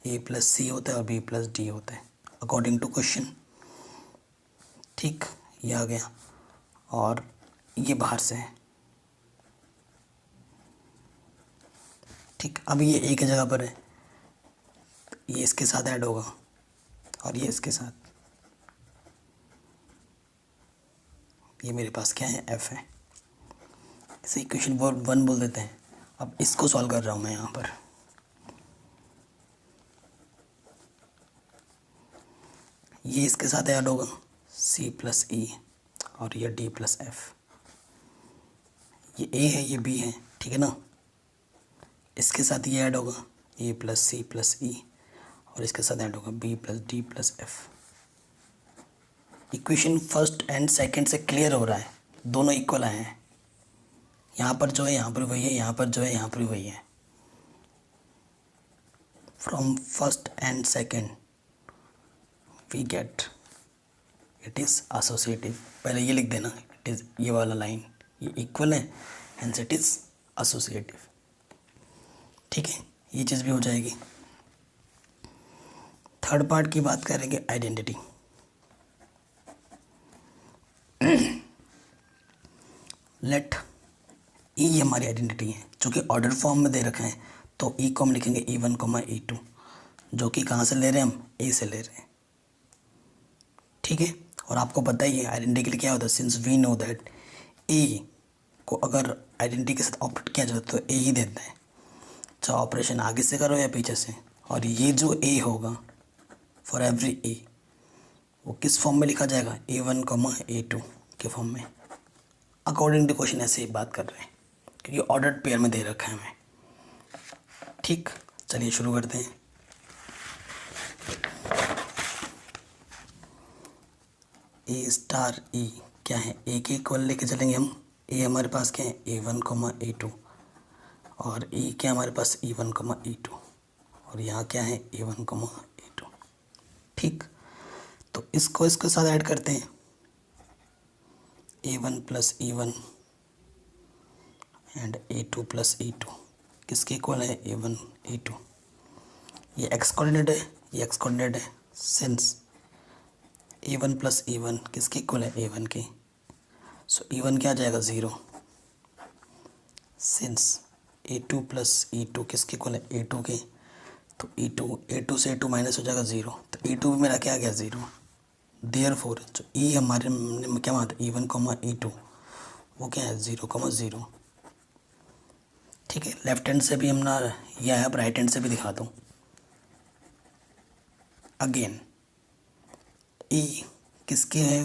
ए प्लस सी होता है और बी प्लस डी होता है अकॉर्डिंग टू क्वेश्चन। ठीक, ये आ गया, और ये बाहर से है। ठीक, अब ये ए की जगह पर है, ये इसके साथ ऐड होगा और ये इसके साथ, ये मेरे पास क्या है, एफ है। इसे इक्वेशन 1 बोल देते हैं। अब इसको सॉल्व कर रहा हूँ मैं यहाँ पर। ये इसके साथ ऐड होगा c प्लस ई और ये d प्लस एफ। ये a है, ये b है, ठीक है ना। इसके साथ ये ऐड होगा a प्लस c प्लस ई और इसके साथ ऐड होगा b plus d plus F. Equation first and second से क्लियर हो रहा है, दोनों इक्वल आए हैं। यहाँ पर जो है यहाँ पर वही है, यहाँ पर जो है यहाँ पर वही है। From first and second we get it is associative. पहले ये लिख देना, इट इज़ ये वाला लाइन, ये इक्वल है, हेंस इट इज़ एसोसिएटिव। ठीक है, ये चीज़ भी हो जाएगी। थर्ड पार्ट की बात करेंगे, आइडेंटिटी। लेट ई हमारी आइडेंटिटी है, जो कि ऑर्डर फॉर्म में दे रखे हैं, तो ई को हम लिखेंगे E1, E2, जो कि कहाँ से ले रहे हैं हम, ए से ले रहे हैं। ठीक है, और आपको पता ही है आइडेंटिटी के लिए क्या होता है, सिंस वी नो दैट ए को अगर आइडेंटिटी के साथ ऑपरेट किया जाए तो ए ही देता है, चाहे ऑपरेशन आगे से करो या पीछे से। और ये जो ए होगा फॉर एवरी ए, वो किस फॉर्म में लिखा जाएगा, A1, A2 के फॉर्म में। अकॉर्डिंग टू क्वेश्चन ऐसे ही बात कर रहे हैं, क्योंकि ऑर्डर्ड पेयर में दे रखा है हमें। ठीक, चलिए शुरू करते हैं। ए स्टार ई क्या है, ए के इक्वल लेके चलेंगे हम। ए हमारे पास क्या है, A1, A2, और ई क्या हमारे पास E1, E2, और यहाँ क्या है A1, A2। ठीक, तो इसको इसके साथ ऐड करते हैं, A1 plus E1 and A2 plus E2 किसके इक्वल है, A1, A2। ये एक्स कोऑर्डिनेट है, ये एक्स कोऑर्डिनेट है, सिंस A1 प्लस E1 किसके इक्वल है, A1 के। सो E1 क्या आ जाएगा, 0। सिंस A2 प्लस E2 किसके इक्वल है, A2 के, तो A2 से A2 माइनस हो जाएगा 0, तो A2 भी मेरा क्या आ गया, 0। देयरफॉर जो ई हमारे में क्या मानते हैं, E1, E2, वो क्या है, 0, 0। ठीक है, लेफ्ट हैंड से भी हम ना ये है, अब राइट हैंड से भी दिखा दूँ। अगेन ई किसके है,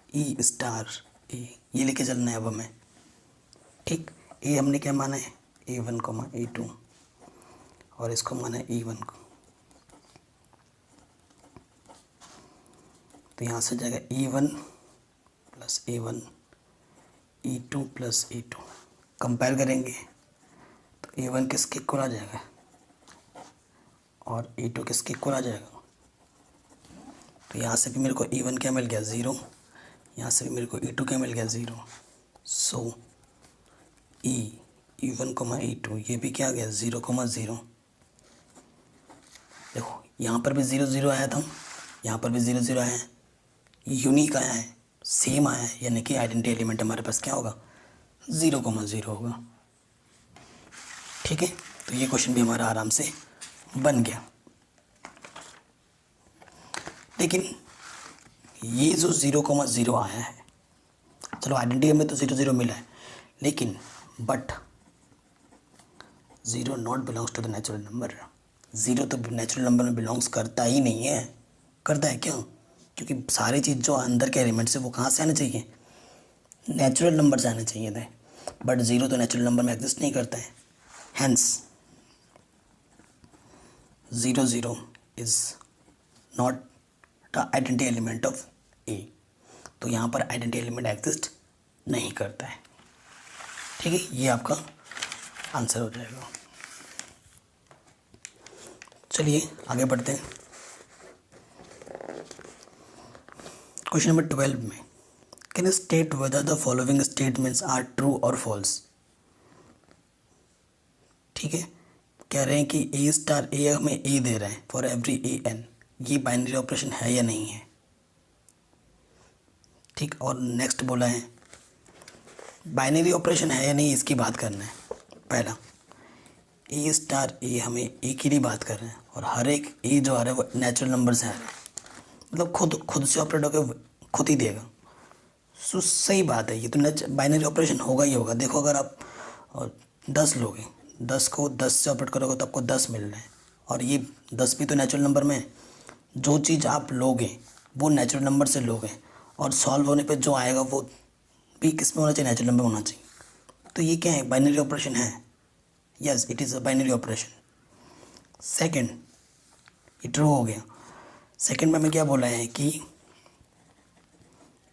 ई स्टार ए, ये लेके चलना है अब हमें। ठीक, ए हमने क्या माना है, A1, A2, और इसको माना है E1 को, तो यहाँ से जाएगा E1 plus A1, E2 plus A2। Compare करेंगे तो A1 किसके इक्वल आ जाएगा और A2 किसके इक्वल आ जाएगा। तो यहाँ से भी मेरे को E1 क्या मिल गया, 0, यहाँ से भी मेरे को E2 क्या मिल गया, 0। सो E1, E2 ये भी क्या आ गया, 0, 0। देखो यहाँ पर भी 0, 0 आया था, यहाँ पर भी 0, 0 आया है, यूनिक आया है, सेम आया है, यानी कि आइडेंटिटी एलिमेंट हमारे पास क्या होगा, 0, 0 होगा। ठीक है, तो ये क्वेश्चन भी हमारा आराम से बन गया। लेकिन ये जो 0, 0 आया है, चलो आइडेंटिटी में तो 0, 0 मिला है, लेकिन but 0 not belongs to the natural number. 0 तो नेचुरल नंबर में बिलोंग्स करता ही नहीं है। करता है क्यों, क्योंकि सारी चीज़ जो अंदर के एलिमेंट्स है वो कहाँ से आने चाहिए, नेचुरल नंबर से आने चाहिए थे, बट 0 तो नेचुरल नंबर में एग्जिस्ट नहीं करता है। Hence 0, 0 is not the identity element of A, तो यहाँ पर आइडेंटिटी एलिमेंट एग्जिस्ट नहीं करता है। ठीक है, ये आपका आंसर हो जाएगा। चलिए आगे बढ़ते हैं। क्वेश्चन नंबर 12 में, can state whether the following statements are true और फॉल्स। ठीक है, कह रहे हैं कि ए स्टार ए हमें ए दे रहा है फॉर एवरी AN, ये बाइनरी ऑपरेशन है या नहीं है। ठीक, और नेक्स्ट बोला है बाइनरी ऑपरेशन है या नहीं, इसकी बात करना है। पहला ए स्टार ए हमें ए के लिए बात कर रहे हैं, और हर एक ए जो आ रहा है वो नेचुरल नंबर से आ रहा है, मतलब खुद से ऑपरेट होकर खुद ही देगा। सही बात है, ये तो बाइनरी ऑपरेशन होगा ही होगा। देखो अगर आप 10 लोगे, 10 को 10 से ऑपरेट करोगे तो आपको 10 मिल रहे हैं, और ये 10 भी तो नेचुरल नंबर में है। जो चीज़ आप लोगे वो नेचुरल नंबर से लोगे, और सॉल्व होने पे जो आएगा वो भी किस में होना चाहिए, नेचुरल नंबर होना चाहिए। तो ये क्या है, बाइनरी ऑपरेशन है। Yes, it is a binary operation. Second, ये ट्रू हो गया। सेकंड में हमें क्या बोला है कि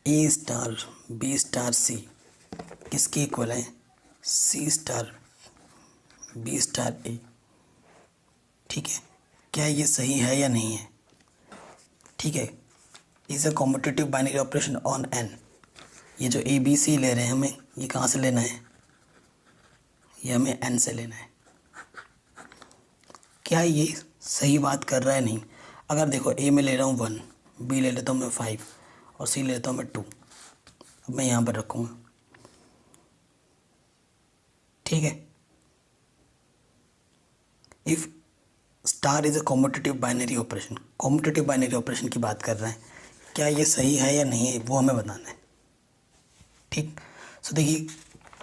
ए स्टार बी स्टार सी किसके इक्वल है, सी स्टार बी स्टार ए। ठीक है, क्या ये सही है या नहीं है? ठीक है, is a competitive binary operation on an. ये जो ए बी सी ले रहे हैं हमें, ये कहाँ से लेना है, ये हमें एन से लेना है। क्या ये सही बात कर रहा है? नहीं। अगर देखो ए में ले रहा हूँ 1, बी ले लेता हूँ मैं 5, और सी ले लेता हूँ मैं 2। अब मैं यहाँ पर रखूँगा। ठीक है, if star is a competitive binary operation, competitive binary operation की बात कर रहे हैं, क्या ये सही है या नहीं है वो हमें बताना है। ठीक, सो देखिए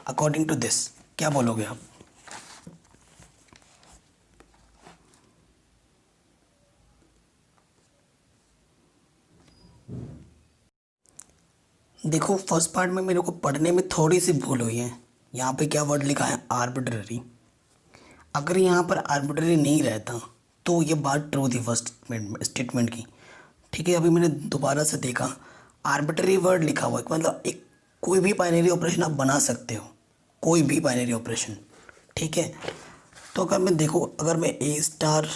अकॉर्डिंग टू दिस क्या बोलोगे आप? देखो फर्स्ट पार्ट में मेरे को पढ़ने में थोड़ी सी भूल हुई है। यहाँ पे क्या वर्ड लिखा है, आर्बिट्ररी। अगर यहाँ पर आर्बिट्ररी नहीं रहता तो ये बात ट्रू थी फर्स्ट स्टेटमेंट की। ठीक है, अभी मैंने दोबारा से देखा, आर्बिट्ररी वर्ड लिखा हुआ है, मतलब एक कोई भी बाइनरी ऑपरेशन आप बना सकते हो, कोई भी बाइनरी ऑपरेशन। ठीक है, तो अगर मैं देखो, अगर मैं ए स्टार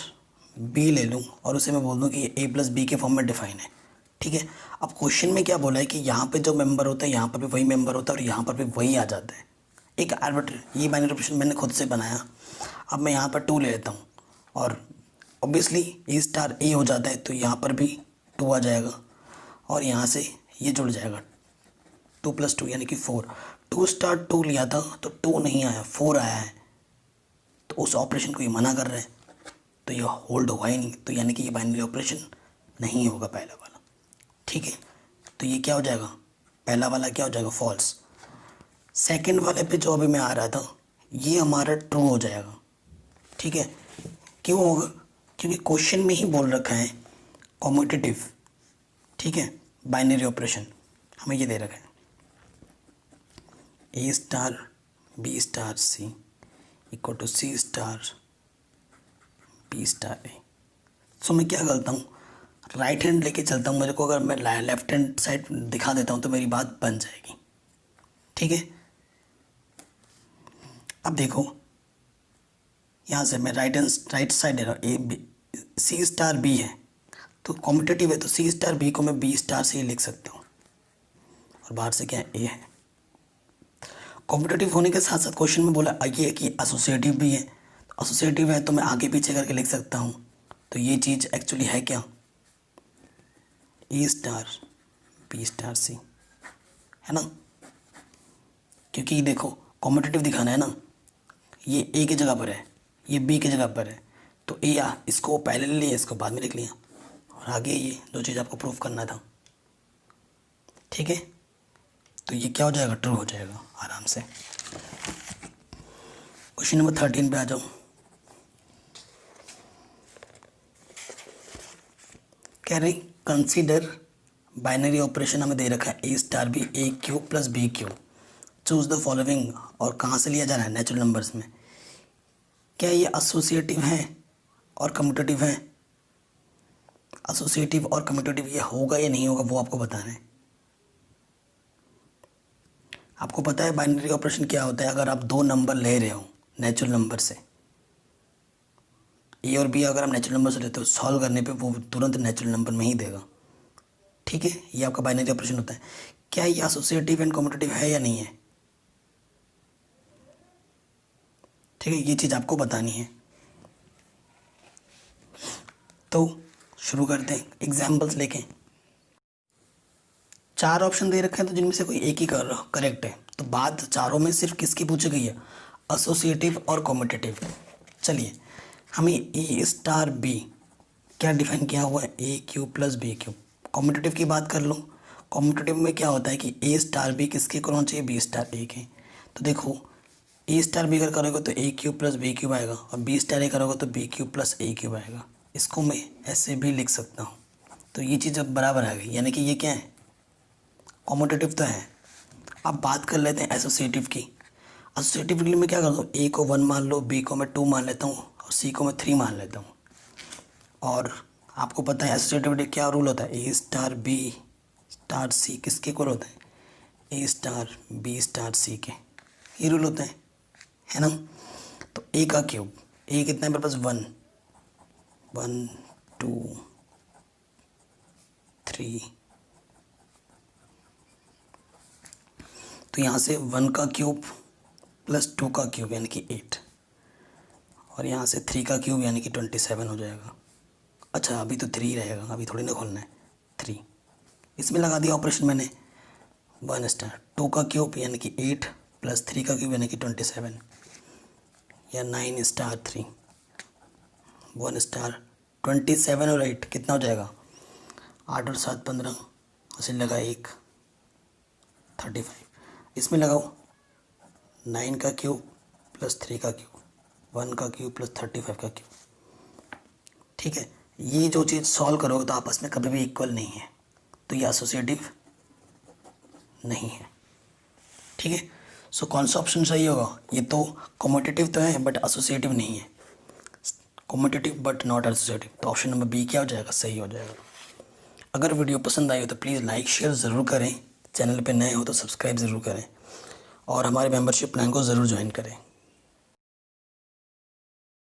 बी ले लूँ और उसे मैं बोल दूँ कि ए प्लस बी के फॉर्म में डिफाइन है। ठीक है, अब क्वेश्चन में क्या बोला है कि यहाँ पे जो मेंबर होता है यहाँ पर भी वही मेंबर होता है और यहाँ पर भी वही आ जाता है। एक आर्बिट्ररी, ये बाइनरी ऑपरेशन मैंने खुद से बनाया। अब मैं यहाँ पर 2 ले लेता हूँ, और ऑब्वियसली ए स्टार ए हो जाता है, तो यहाँ पर भी 2 आ जाएगा, और यहाँ से ये जुड़ जाएगा 2 + 2 यानी कि 4। 2 स्टार 2 लिया था तो 2 नहीं आया, 4 आया है, तो उस ऑपरेशन को ये मना कर रहे हैं, तो ये होल्ड हुआ ही नहीं, तो यानी कि ये बाइनरी ऑपरेशन नहीं होगा पहला वाला। ठीक है, तो ये क्या हो जाएगा, पहला वाला क्या हो जाएगा, फॉल्स। सेकंड वाले पे जो अभी मैं आ रहा था, ये हमारा ट्रू हो जाएगा। ठीक है, क्यों होगा, क्योंकि क्वेश्चन में ही बोल रखा है कॉम्पिटिटिव। ठीक है, बाइनरी ऑपरेशन हमें ये दे रखा है, ए star B star C equal to C star B star A. So मैं क्या करता हूँ, राइट हैंड लेके चलता हूँ। मेरे को अगर मैं लेफ्ट हैंड साइड दिखा देता हूँ तो मेरी बात बन जाएगी। ठीक है, अब देखो यहाँ से मैं राइट साइड ले रहा हूँ, A B C star B है, तो कॉम्पिटिटिव है, तो सी स्टार बी को मैं बी स्टार से ही लिख सकता हूँ, और बाहर से क्या है, ए है। कॉम्पिटिटिव होने के साथ साथ क्वेश्चन में बोला ये कि एसोसिएटिव भी है, तो एसोसिएटिव है तो मैं आगे पीछे करके लिख सकता हूँ। तो ये चीज़ एक्चुअली है क्या, ए स्टार बी स्टार सी, है ना, क्योंकि देखो कॉम्पिटिटिव दिखाना है ना, ये ए की जगह पर है, ये बी की जगह पर है, तो ए इसको पहले ले लिया, इसको बाद में लिख लिया, और आगे ये दो चीज़ आपको प्रूफ करना था। ठीक है, तो ये क्या हो जाएगा, ट्रू हो जाएगा आराम से। क्वेश्चन नंबर 13 पे आ जाओ। कह रही कंसीडर बाइनरी ऑपरेशन हमें दे रखा है, ए star B A Q plus B Q, choose the following, और कहाँ से लिया जा रहा है, नेचुरल नंबर्स में। क्या ये एसोसिएटिव है और कम्यूटेटिव है? एसोसिएटिव और कम्यूटेटिव ये होगा या नहीं होगा वो आपको बताना है। आपको पता है बाइनरी ऑपरेशन क्या होता है, अगर आप 2 नंबर ले रहे हो नेचुरल नंबर से, ए और बी अगर आप नेचुरल नंबर से लेते हो, सॉल्व करने पे वो तुरंत नेचुरल नंबर में ही देगा। ठीक है, ये आपका बाइनरी ऑपरेशन होता है। क्या ये एसोसिएटिव एंड कम्यूटेटिव है या नहीं है? ठीक है, ये चीज़ आपको बतानी है। तो शुरू करते हैं एग्जाम्पल्स लेके। 4 ऑप्शन दे रखे हैं, तो जिनमें से कोई एक ही करेक्ट है, तो बात चारों में सिर्फ किसकी पूछी गई है, एसोसिएटिव और कम्यूटेटिव। चलिए हमें ए स्टार बी क्या डिफाइन किया हुआ है, A Q plus B Q. Commutative की बात कर लो, कॉम्पिटिटिव में क्या होता है कि ए स्टार बी किसके इक्वल होना चाहिए, बी स्टार ए के। तो देखो ए स्टार बी अगर करोगे तो ए क्यूब प्लस बी क्यूब आएगा और बी स्टार ए करोगे तो बी क्यूब प्लस ए क्यूब आएगा। इसको मैं ऐसे भी लिख सकता हूँ। तो ये चीज़ अब बराबर आ गई, यानी कि ये क्या है, कॉम्पिटिटिव तो है। अब बात कर लेते हैं एसोसिएटिव की। एसोसिएटिव के लिए मैं क्या करता हूँ, ए को 1 मान लो, बी को मैं 2 मान लेता हूँ और सी को मैं 3 मान लेता हूँ। और आपको पता है एसोसिएटिविटी क्या रूल होता है, ए स्टार बी स्टार सी किसके इक्वल होता है, ए स्टार बी स्टार सी के, ये रूल होता है ना। तो ए का क्यूब, ए कितना है मेरे पास 1 1 2 3, तो यहाँ से 1 का क्यूब प्लस 2 का क्यूब यानी कि 8 और यहाँ से 3 का क्यूब यानी कि 27 हो जाएगा। अच्छा अभी तो 3 रहेगा, अभी थोड़ी ना खोलना है, 3 इसमें लगा दिया ऑपरेशन मैंने। 1 स्टार 2 का क्यूब यानी कि 8 प्लस 3 का क्यूब यानी कि 27 या 9 स्टार 3 1 स्टार 27 और 8 कितना हो जाएगा, 8 और 7 15, उसे लगा 1 35। इसमें लगाओ 9 का क्यूब प्लस 3 का क्यूब 1 का क्यूब प्लस 35 का क्यूब। ठीक है, ये जो चीज़ सॉल्व करोगे तो आपस में कभी भी इक्वल नहीं है, तो ये एसोसिएटिव नहीं है। ठीक है, सो कौन सा ऑप्शन सही होगा, ये तो कॉम्पिटिटिव तो है बट एसोसिएटिव नहीं है, कॉम्पिटिटिव बट नॉट एसोसिएटिव, तो ऑप्शन नंबर बी क्या हो जाएगा, सही हो जाएगा। अगर वीडियो पसंद आई हो तो प्लीज़ लाइक शेयर ज़रूर करें, चैनल पे नए हो तो सब्सक्राइब ज़रूर करें और हमारे मेंबरशिप प्लान को ज़रूर ज्वाइन करें।